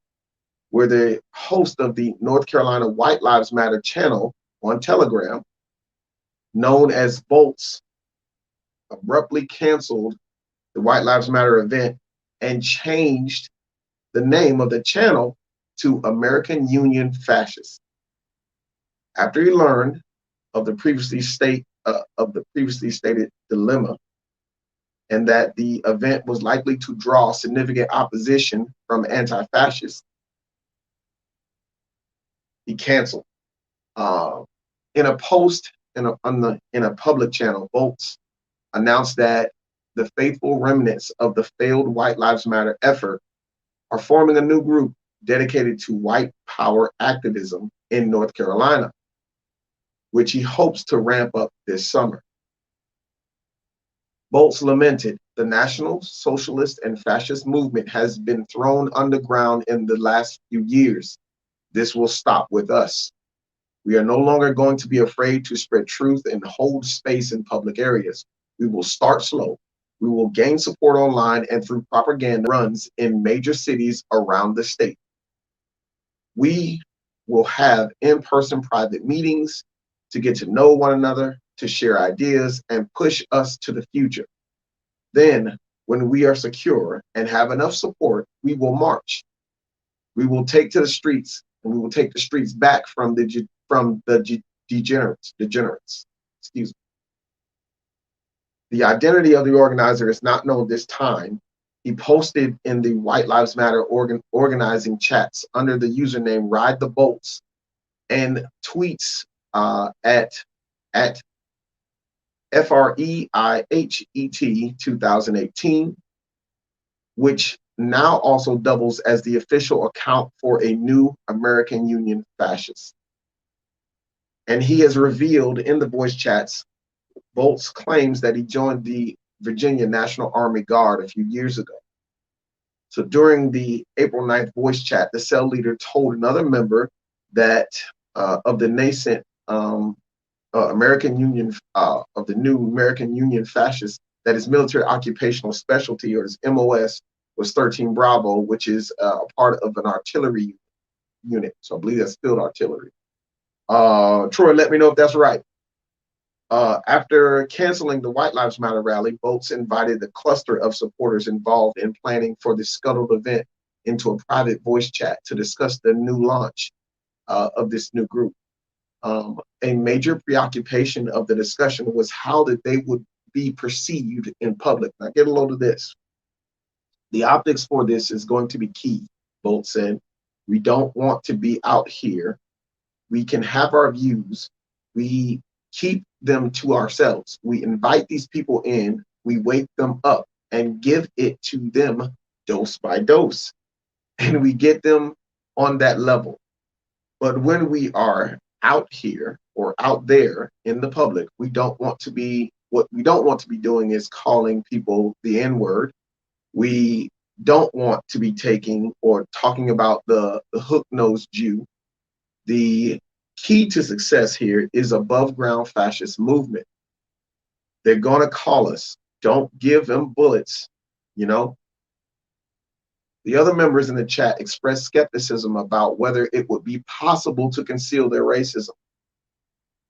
where the host of the North Carolina White Lives Matter channel on Telegram, known as Bolts, abruptly canceled the White Lives Matter event and changed the name of the channel to American Union Fascists. After he learned of the previously stated dilemma, and that the event was likely to draw significant opposition from anti-fascists, he canceled. In a post in a public channel, Bolts announced that the faithful remnants of the failed White Lives Matter effort are forming a new group dedicated to white power activism in North Carolina, which he hopes to ramp up this summer. Bolts lamented, the National Socialist and Fascist movement has been thrown underground in the last few years. This will stop with us. We are no longer going to be afraid to spread truth and hold space in public areas. We will start slow. We will gain support online and through propaganda runs in major cities around the state. We will have in-person private meetings to get to know one another, to share ideas, and push us to the future. Then, when we are secure and have enough support, we will march. We will take to the streets, and we will take the streets back from the degenerates. Excuse me. The identity of the organizer is not known this time. He posted in the White Lives Matter organizing chats under the username Ride the Bolts and tweets at FREIHET 2018, which now also doubles as the official account for a new American Union Fascist. And he has revealed in the voice chats, Bolts claims that he joined the Virginia National Army Guard a few years ago. So during the April 9th voice chat, the cell leader told another member that of the nascent American Union, of the new American Union Fascist, that his military occupational specialty, or his MOS, was 13 Bravo, which is a part of an artillery unit. So I believe that's field artillery. Troy, let me know if that's right. After canceling the White Lives Matter rally, Bolts invited the cluster of supporters involved in planning for the scuttled event into a private voice chat to discuss the new launch of this new group. A major preoccupation of the discussion was how that they would be perceived in public. Now get a load of this. The optics for this is going to be key, Bolts said. We don't want to be out here. We can have our views. We keep them to ourselves. We invite these people in, we wake them up and give it to them dose by dose. And we get them on that level. But when we are out here or out there in the public, what we don't want to be doing is calling people the N-word. We don't want to be taking or talking about the hook-nosed Jew. The key to success here is above ground fascist movement. They're going to call us. Don't give them bullets, you know. The other members in the chat expressed skepticism about whether it would be possible to conceal their racism.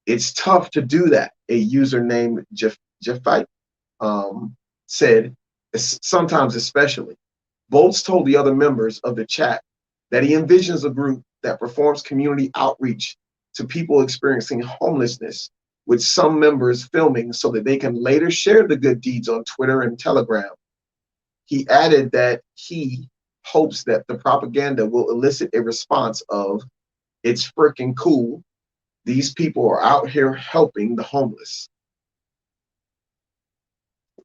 It's tough to do that, a user named Jeffite said, sometimes especially. Bolts told the other members of the chat that he envisions a group that performs community outreach to people experiencing homelessness with some members filming so that they can later share the good deeds on Twitter and Telegram. He added that he hopes that the propaganda will elicit a response of, "It's freaking cool. These people are out here helping the homeless."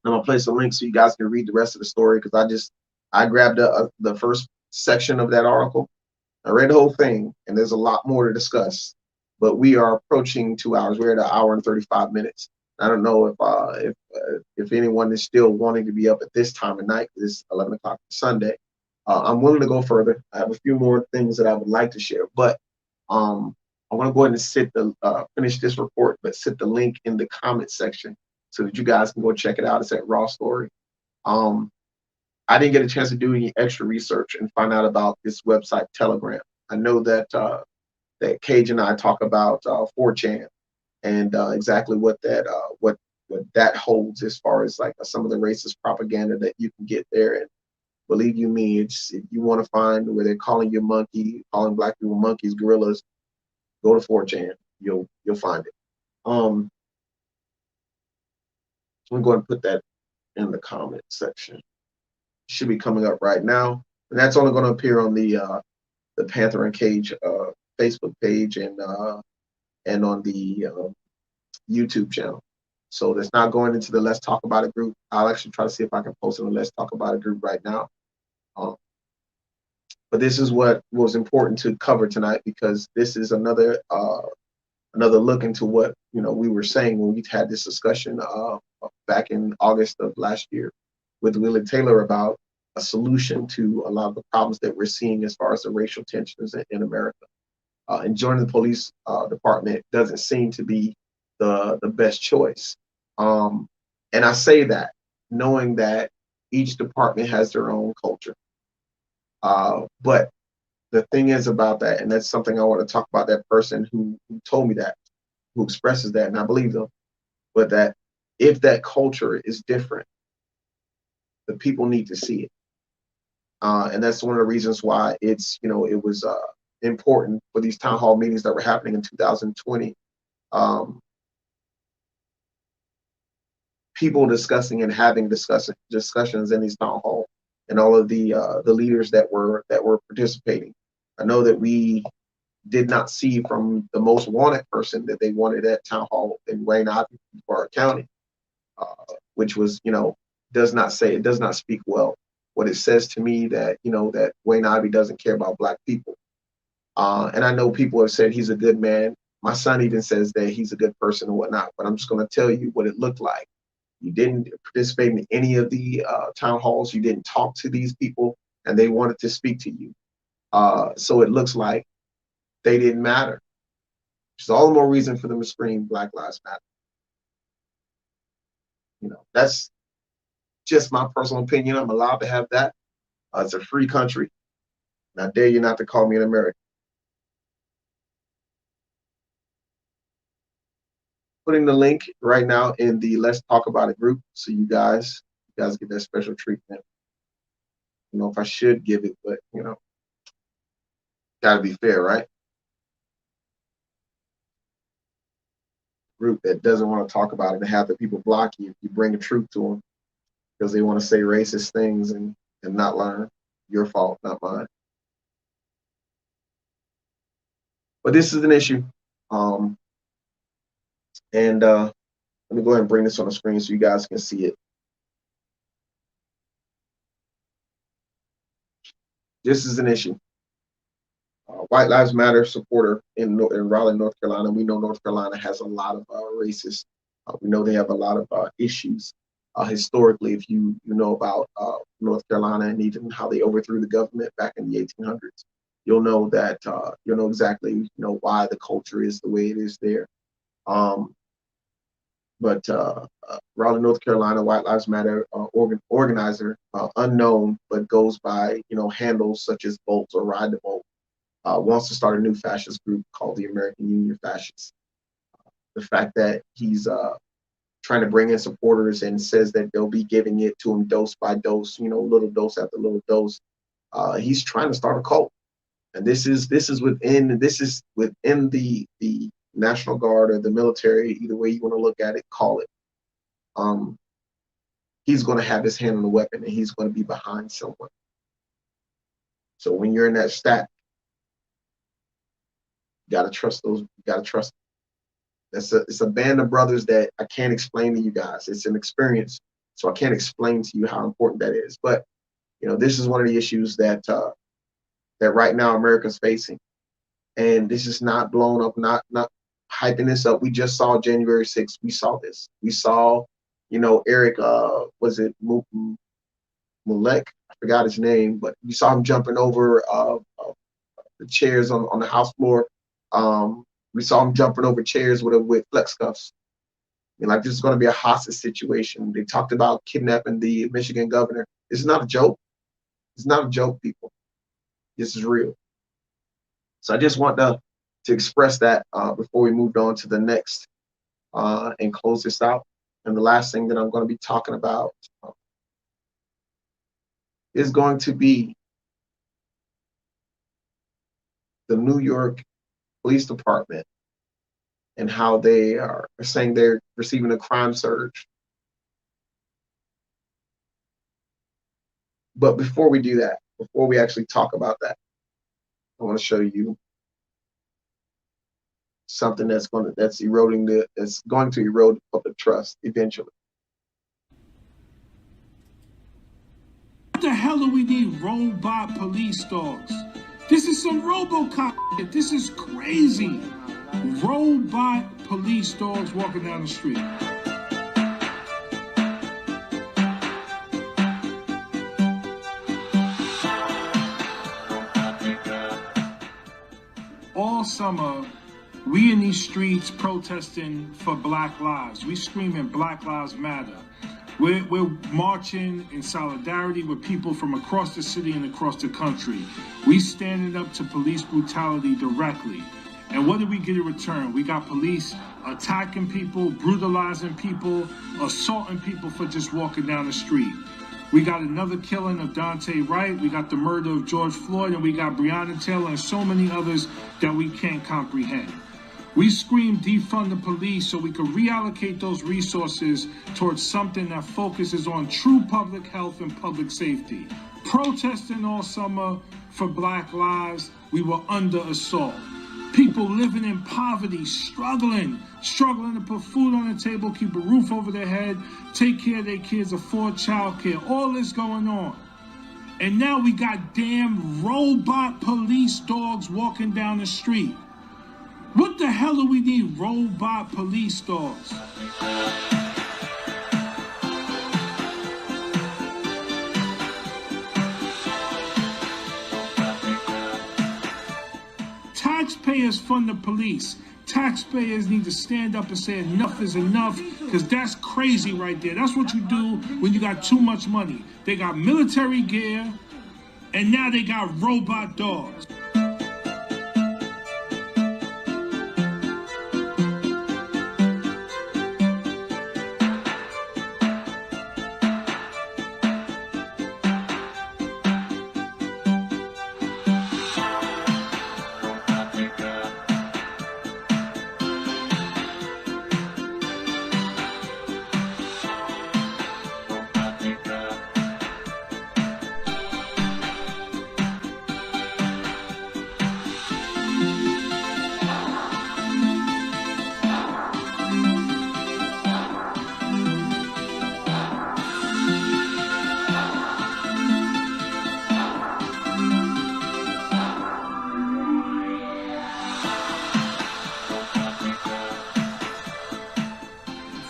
I'm gonna place a link so you guys can read the rest of the story, because I grabbed the first section of that article. I read the whole thing, and there's a lot more to discuss. But we are approaching 2 hours. We're at 1 hour and 35 minutes. I don't know if anyone is still wanting to be up at this time of night. It's 11 o'clock Sunday. I'm willing to go further. I have a few more things that I would like to share, but I want to go ahead and finish this report, but sit the link in the comment section so that you guys can go check it out. It's at Raw Story. I didn't get a chance to do any extra research and find out about this website, Telegram. I know that that Cage and I talk about 4chan and exactly what that holds as far as like some of the racist propaganda that you can get there. And believe you me, if you want to find where they're calling you monkey, calling black people monkeys, gorillas, go to 4chan. You'll find it. I'm gonna go ahead and put that in the comment section. Should be coming up right now, and that's only going to appear on the Panther and Cage Facebook page and on the YouTube channel. So that's not going into the Let's Talk About It group. I'll actually try to see if I can post it in the Let's Talk About It group right now. But this is what was important to cover tonight, because this is another look into what we were saying when we had this discussion back in August of last year with Willie Taylor about a solution to a lot of the problems that we're seeing as far as the racial tensions in America. And joining the police department doesn't seem to be the best choice. And I say that knowing that each department has their own culture. But the thing is about that, and that's something I want to talk about, that person who told me that, who expresses that, and I believe them, but that if that culture is different, the people need to see it. And that's one of the reasons why it was important for these town hall meetings that were happening in 2020. People discussing and having discussions in these town hall, and all of the leaders that were participating. I know that we did not see from the most wanted person that they wanted at town hall in Wayne Ivey for our county, which was, does not speak well. What it says to me that, that Wayne Ivey doesn't care about black people. And I know people have said he's a good man. My son even says that he's a good person and whatnot, but I'm just going to tell you what it looked like. You didn't participate in any of the town halls. You didn't talk to these people, and they wanted to speak to you. So it looks like they didn't matter. Which is all the more reason for them to scream Black Lives Matter. That's just my personal opinion. I'm allowed to have that. It's a free country. And I dare you not to call me an American. Putting the link right now in the Let's Talk About It group, so you guys get that special treatment. I don't know if I should give it, but gotta be fair, right? Group that doesn't want to talk about it and have the people block you if you bring the truth to them because they want to say racist things and not learn. Your fault, not mine. But this is an issue. And let me go ahead and bring this on the screen so you guys can see it. This is an issue. White Lives Matter supporter in Raleigh, North Carolina. We know North Carolina has a lot of racists. We know they have a lot of issues historically. If you know about North Carolina and even how they overthrew the government back in the 1800s, you'll know that you'll know exactly why the culture is the way it is there. But Raleigh, North Carolina, White Lives Matter organizer, unknown, but goes by handles such as Bolts or Ride the Bolt, wants to start a new fascist group called the American Union Fascists. The fact that he's trying to bring in supporters and says that they'll be giving it to him dose by dose, little dose after little dose. He's trying to start a cult, and this is within the National Guard or the military, either way you want to look at it, call it. He's going to have his hand on the weapon and he's going to be behind someone. So when you're in that stack, you got to trust those. You got to trust. It's a band of brothers that I can't explain to you guys. It's an experience, so I can't explain to you how important that is. But this is one of the issues that that right now America's facing, and this is not blown up, not hyping this up. We just saw January 6th. We saw this. We saw, Eric. Was it Mulek? I forgot his name, but you saw him jumping over the chairs on the house floor. We saw him jumping over chairs with flex cuffs. Like, this is going to be a hostage situation. They talked about kidnapping the Michigan governor. This is not a joke. It's not a joke, people. This is real. So I just want to express that before we moved on to the next and close this out. And the last thing that I'm going to be talking about is going to be the New York Police Department and how they are saying they're receiving a crime surge. But before we do that, before we actually talk about that, I want to show you something that's going to erode public trust eventually. What the hell do we need robot police dogs? This is some RoboCop shit. This is crazy. Robot police dogs walking down the street. All summer, we in these streets protesting for Black lives. We screaming Black Lives Matter. We're marching in solidarity with people from across the city and across the country. We standing up to police brutality directly. And what did we get in return? We got police attacking people, brutalizing people, assaulting people for just walking down the street. We got another killing of Dante Wright. We got the murder of George Floyd, and we got Breonna Taylor and so many others that we can't comprehend. We scream defund the police so we can reallocate those resources towards something that focuses on true public health and public safety. Protesting all summer for Black lives, we were under assault. People living in poverty, struggling to put food on the table, keep a roof over their head, take care of their kids, afford childcare. All this going on. And now we got damn robot police dogs walking down the street. What the hell do we need robot police dogs? Taxpayers fund the police. Taxpayers need to stand up and say enough is enough, because that's crazy right there. That's what you do when you got too much money. They got military gear, and now they got robot dogs.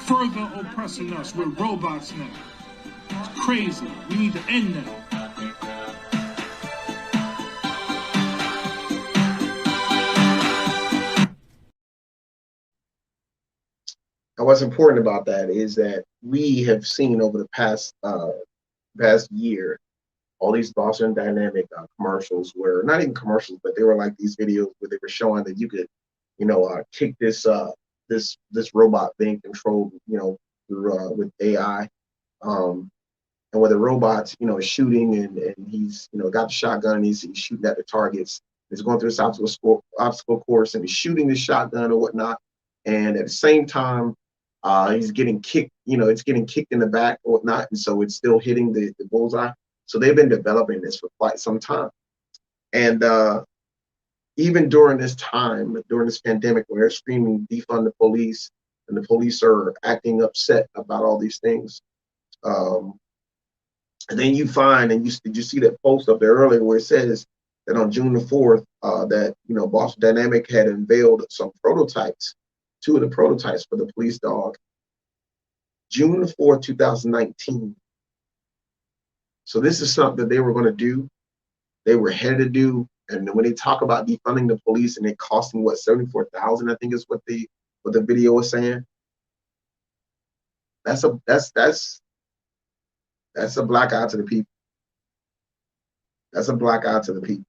Further oppressing us. We're robots now. It's crazy. We need to end that. And what's important about that is that we have seen over the past year all these Boston Dynamic commercials, where not even commercials, but they were like these videos where they were showing that you could, kick this robot being controlled, through with AI, and where the robot's, is shooting and he's, got the shotgun and he's shooting at the targets. He's going through this obstacle course, and he's shooting the shotgun or whatnot. And at the same time, he's getting kicked. It's getting kicked in the back or whatnot, and so it's still hitting the bullseye. So they've been developing this for quite some time. And even during this time, during this pandemic, where they're screaming defund the police, and the police are acting upset about all these things. And then you find, and did you see that post up there earlier where it says that on June the 4th, that Boston Dynamic had unveiled some prototypes, 2 of the prototypes for the police dog, June the 4th, 2019. So this is something that they were going to do. They were headed to do. And when they talk about defunding the police and it costing what, 74,000, I think is what the video was saying. That's a black eye to the people. That's a black eye to the people.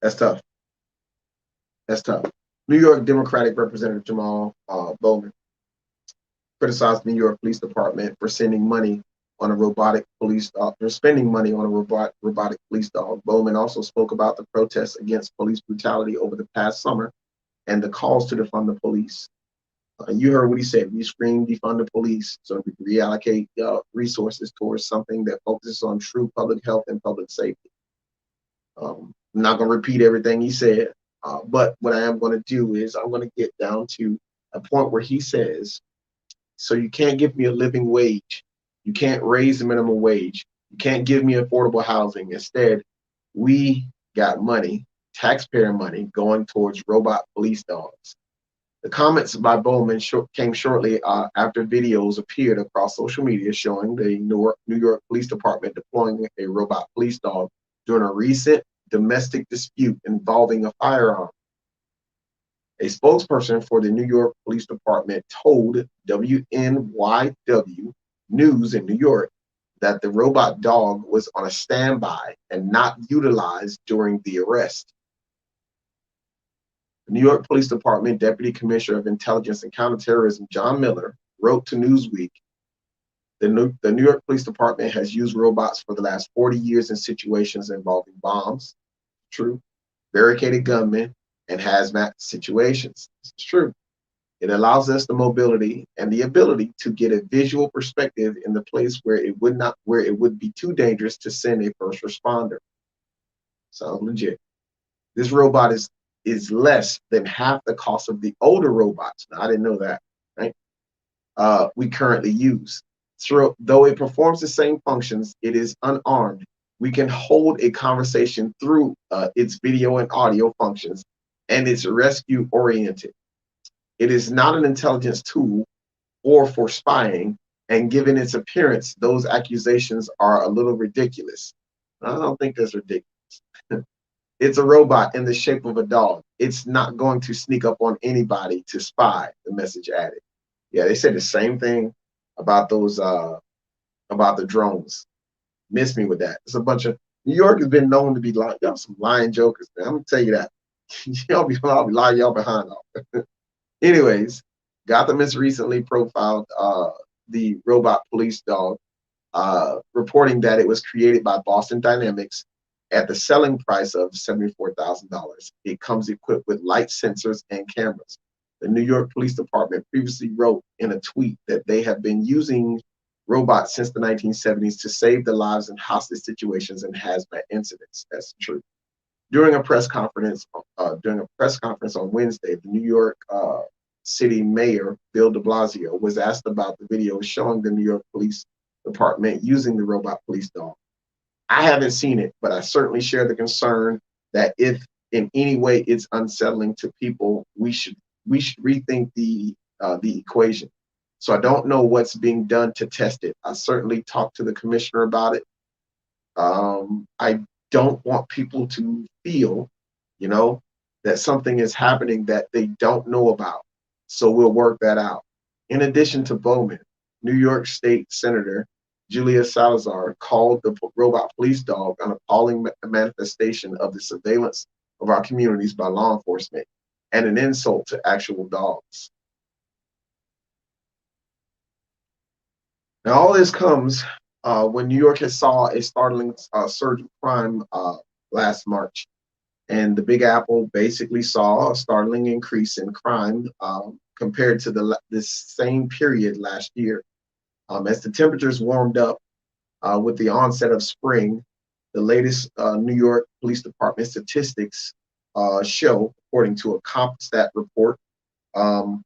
That's tough. That's tough. New York Democratic Representative Jamal Bowman criticized the New York Police Department for sending money on a robotic police dog. They're spending money on a robotic police dog. Bowman also spoke about the protests against police brutality over the past summer and the calls to defund the police. You heard what he said. We scream defund the police so we can reallocate resources towards something that focuses on true public health and public safety. I'm not going to repeat everything he said, but what I am going to do is I'm going to get down to a point where he says, so you can't give me a living wage. You can't raise the minimum wage. You can't give me affordable housing. Instead, we got money, taxpayer money, going towards robot police dogs. The comments by Bowman came shortly after videos appeared across social media showing the New York Police Department deploying a robot police dog during a recent domestic dispute involving a firearm. A spokesperson for the New York Police Department told WNYW News in New York that the robot dog was on a standby and not utilized during the arrest. The New York Police Department Deputy Commissioner of Intelligence and Counterterrorism, John Miller, wrote to Newsweek, the New York Police Department has used robots for the last 40 years in situations involving bombs, true, barricaded gunmen, and hazmat situations. It's true. It allows us the mobility and the ability to get a visual perspective in the place where it would be too dangerous to send a first responder. Sounds legit. This robot is less than half the cost of the older robots. Now, I didn't know that, right? We currently use. Though it performs the same functions, it is unarmed. We can hold a conversation through its video and audio functions, and it's rescue oriented. It is not an intelligence tool or for spying, and given its appearance, those accusations are a little ridiculous. I don't think that's ridiculous. It's a robot in the shape of a dog. It's not going to sneak up on anybody to spy, the message added. Yeah, they said the same thing about those about the drones. Miss me with that. It's a bunch of New York has been known to be like y'all some lying jokers, man. I'm gonna tell you that. I'll be lying y'all behind off. Anyways, Gotham has recently profiled the robot police dog, reporting that it was created by Boston Dynamics at the selling price of $74,000. It comes equipped with light sensors and cameras. The New York Police Department previously wrote in a tweet that they have been using robots since the 1970s to save the lives in hostage situations and hazmat incidents. That's true. During a press conference on Wednesday, the New York City Mayor Bill de Blasio was asked about the video showing the New York Police Department using the robot police dog. I haven't seen it, but I certainly share the concern that if in any way it's unsettling to people, we should rethink the equation. So I don't know what's being done to test it. I certainly talked to the commissioner about it. I don't want people to feel, that something is happening that they don't know about. So we'll work that out. In addition to Bowman, New York State Senator Julia Salazar called the robot police dog an appalling manifestation of the surveillance of our communities by law enforcement and an insult to actual dogs. Now, all this comes when New York has saw a startling surge of crime last March. And the Big Apple basically saw a startling increase in crime compared to this same period last year. As the temperatures warmed up with the onset of spring, the latest New York Police Department statistics show, according to a CompStat report, all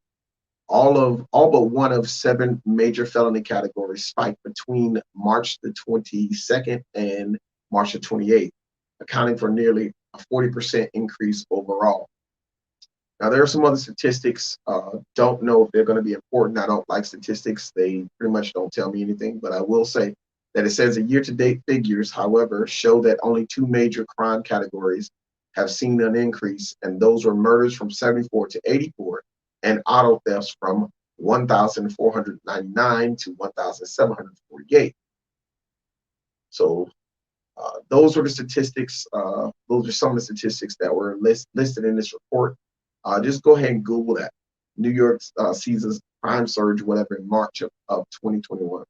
but one of 7 major felony categories spiked between March the 22nd and March the 28th, accounting for nearly a 40% increase overall. Now, there are some other statistics. Don't know if they're going to be important. I don't like statistics. They pretty much don't tell me anything, but I will say that it says the year-to-date figures, however, show that only 2 major crime categories have seen an increase, and those were murders from 74 to 84 and auto thefts from 1,499 to 1,748. So those are the statistics. Those are some of the statistics that were listed in this report. Just go ahead and Google that. New York sees a crime surge, whatever, in March of 2021.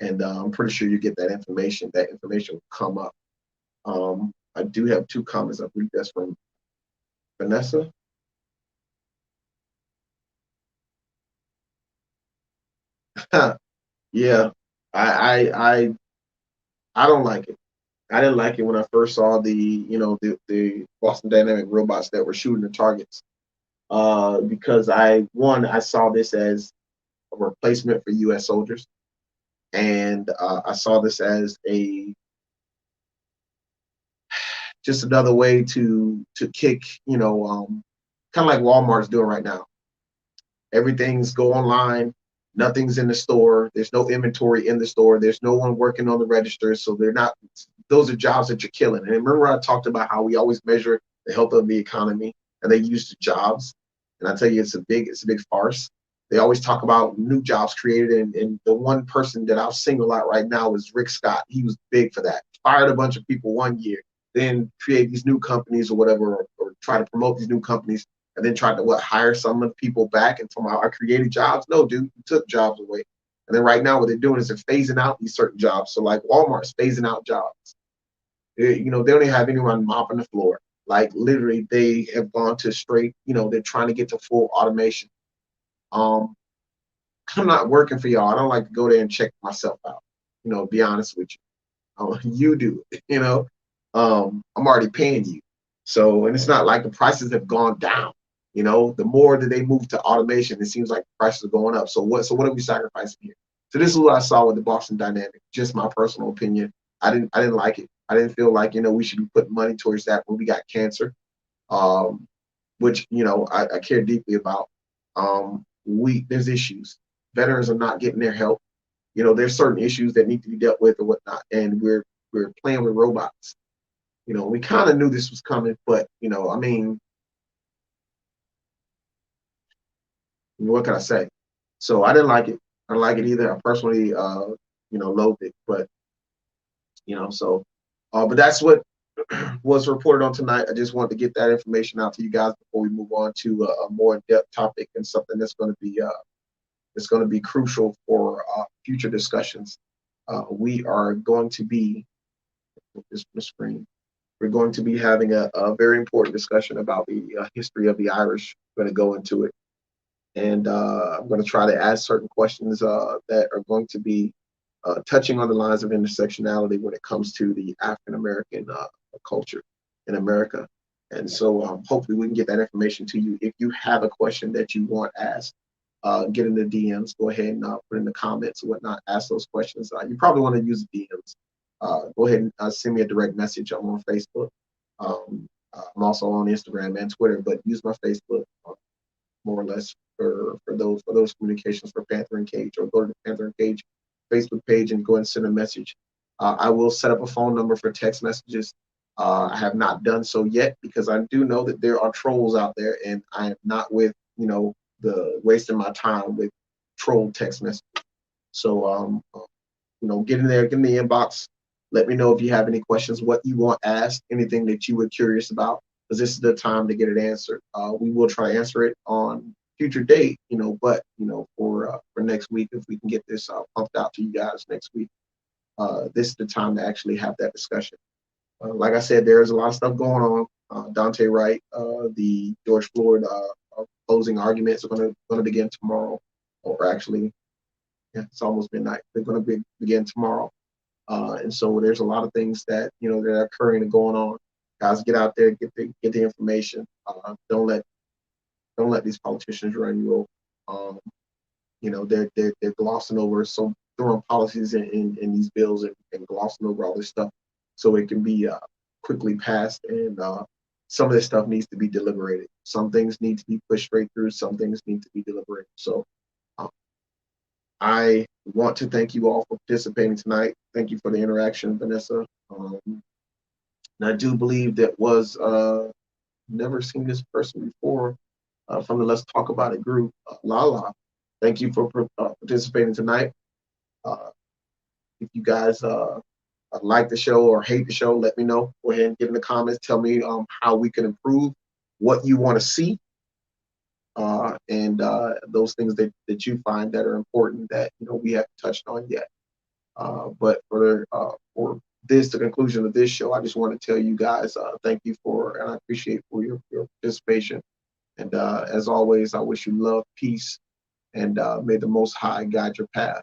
And I'm pretty sure you get that information. That information will come up. I do have 2 comments. I believe that's from Vanessa. Yeah, I don't like it. I didn't like it when I first saw the Boston Dynamic robots that were shooting the targets. Because I saw this as a replacement for U.S. soldiers, and I saw this as just another way to kick, kind of like Walmart's doing right now. Everything's go online. Nothing's in the store. There's no inventory in the store. There's no one working on the registers. So those are jobs that you're killing. And remember I talked about how we always measure the health of the economy, and they use the jobs. And I tell you, it's a big farce. They always talk about new jobs created, and the one person that I'll single out right now is Rick Scott. He was big for that. Fired a bunch of people one year, then create these new companies or whatever, or try to promote these new companies, and then tried to hire some of the people back and somehow I created jobs. No, dude, you took jobs away. And then right now what they're doing is they're phasing out these certain jobs. So like Walmart's phasing out jobs. They don't even have anyone mopping the floor. Like literally they have gone to straight, they're trying to get to full automation. I'm not working for y'all. I don't like to go there and check myself out, be honest with you. You do, I'm already paying you. So, and it's not like the prices have gone down. The more that they move to automation, it seems like the prices are going up. So what are we sacrificing here? So this is what I saw with the Boston Dynamic. Just my personal opinion. I didn't like it. I didn't feel like, we should be putting money towards that when we got cancer, which, I care deeply about. There's issues. Veterans are not getting their help. There's certain issues that need to be dealt with or whatnot. And we're playing with robots. We kind of knew this was coming, but, what can I say? So I didn't like it. I didn't like it either. I personally, loathed it, but, but that's what was reported on tonight. I just wanted to get that information out to you guys before we move on to a more in-depth topic and something that's going to be crucial for future discussions. We are going to be, this screen. We're going to be having a very important discussion about the history of the Irish. I'm going to go into it. And I'm going to try to ask certain questions that are going to be touching on the lines of intersectionality when it comes to the African-American culture in America. And so hopefully we can get that information to you. If you have a question that you want asked, get in the DMs, go ahead and put in the comments or whatnot, ask those questions. You probably want to use the DMs. Go ahead and send me a direct message. I'm on Facebook. I'm also on Instagram and Twitter, but use my Facebook more or less for those communications for Panther and Cage, or go to the Panther and Cage Facebook page and go and send a message. I will set up a phone number for text messages. I have not done so yet because I do know that there are trolls out there, and I am not with the wasting my time with troll text messages. So get in there, get in the inbox. Let me know if you have any questions, what you want asked, anything that you were curious about, because this is the time to get it answered. We will try to answer it on future date, but for next week, if we can get this pumped out to you guys next week, this is the time to actually have that discussion. Like I said, there's a lot of stuff going on. Dante Wright, the George Floyd closing arguments are going to begin tomorrow, or actually, yeah, it's almost midnight. They're going to begin tomorrow, and so there's a lot of things that that are occurring and going on. Guys, get out there, get the information. Don't let these politicians run you over. They're glossing over, so throwing policies in these bills and glossing over all this stuff so it can be quickly passed. And some of this stuff needs to be deliberated. Some things need to be pushed straight through. Some things need to be deliberated. So I want to thank you all for participating tonight. Thank you for the interaction, Vanessa. And I do believe that was never seen this person before from the Let's Talk About It group, Lala. Thank you for participating tonight. If you guys like the show or hate the show, let me know. Go ahead and get in the comments. Tell me how we can improve, what you want to see, and those things that you find that are important that we haven't touched on yet. But for this, the conclusion of this show, I just want to tell you guys thank you and I appreciate for your participation. And as always, I wish you love, peace, and may the Most High guide your path.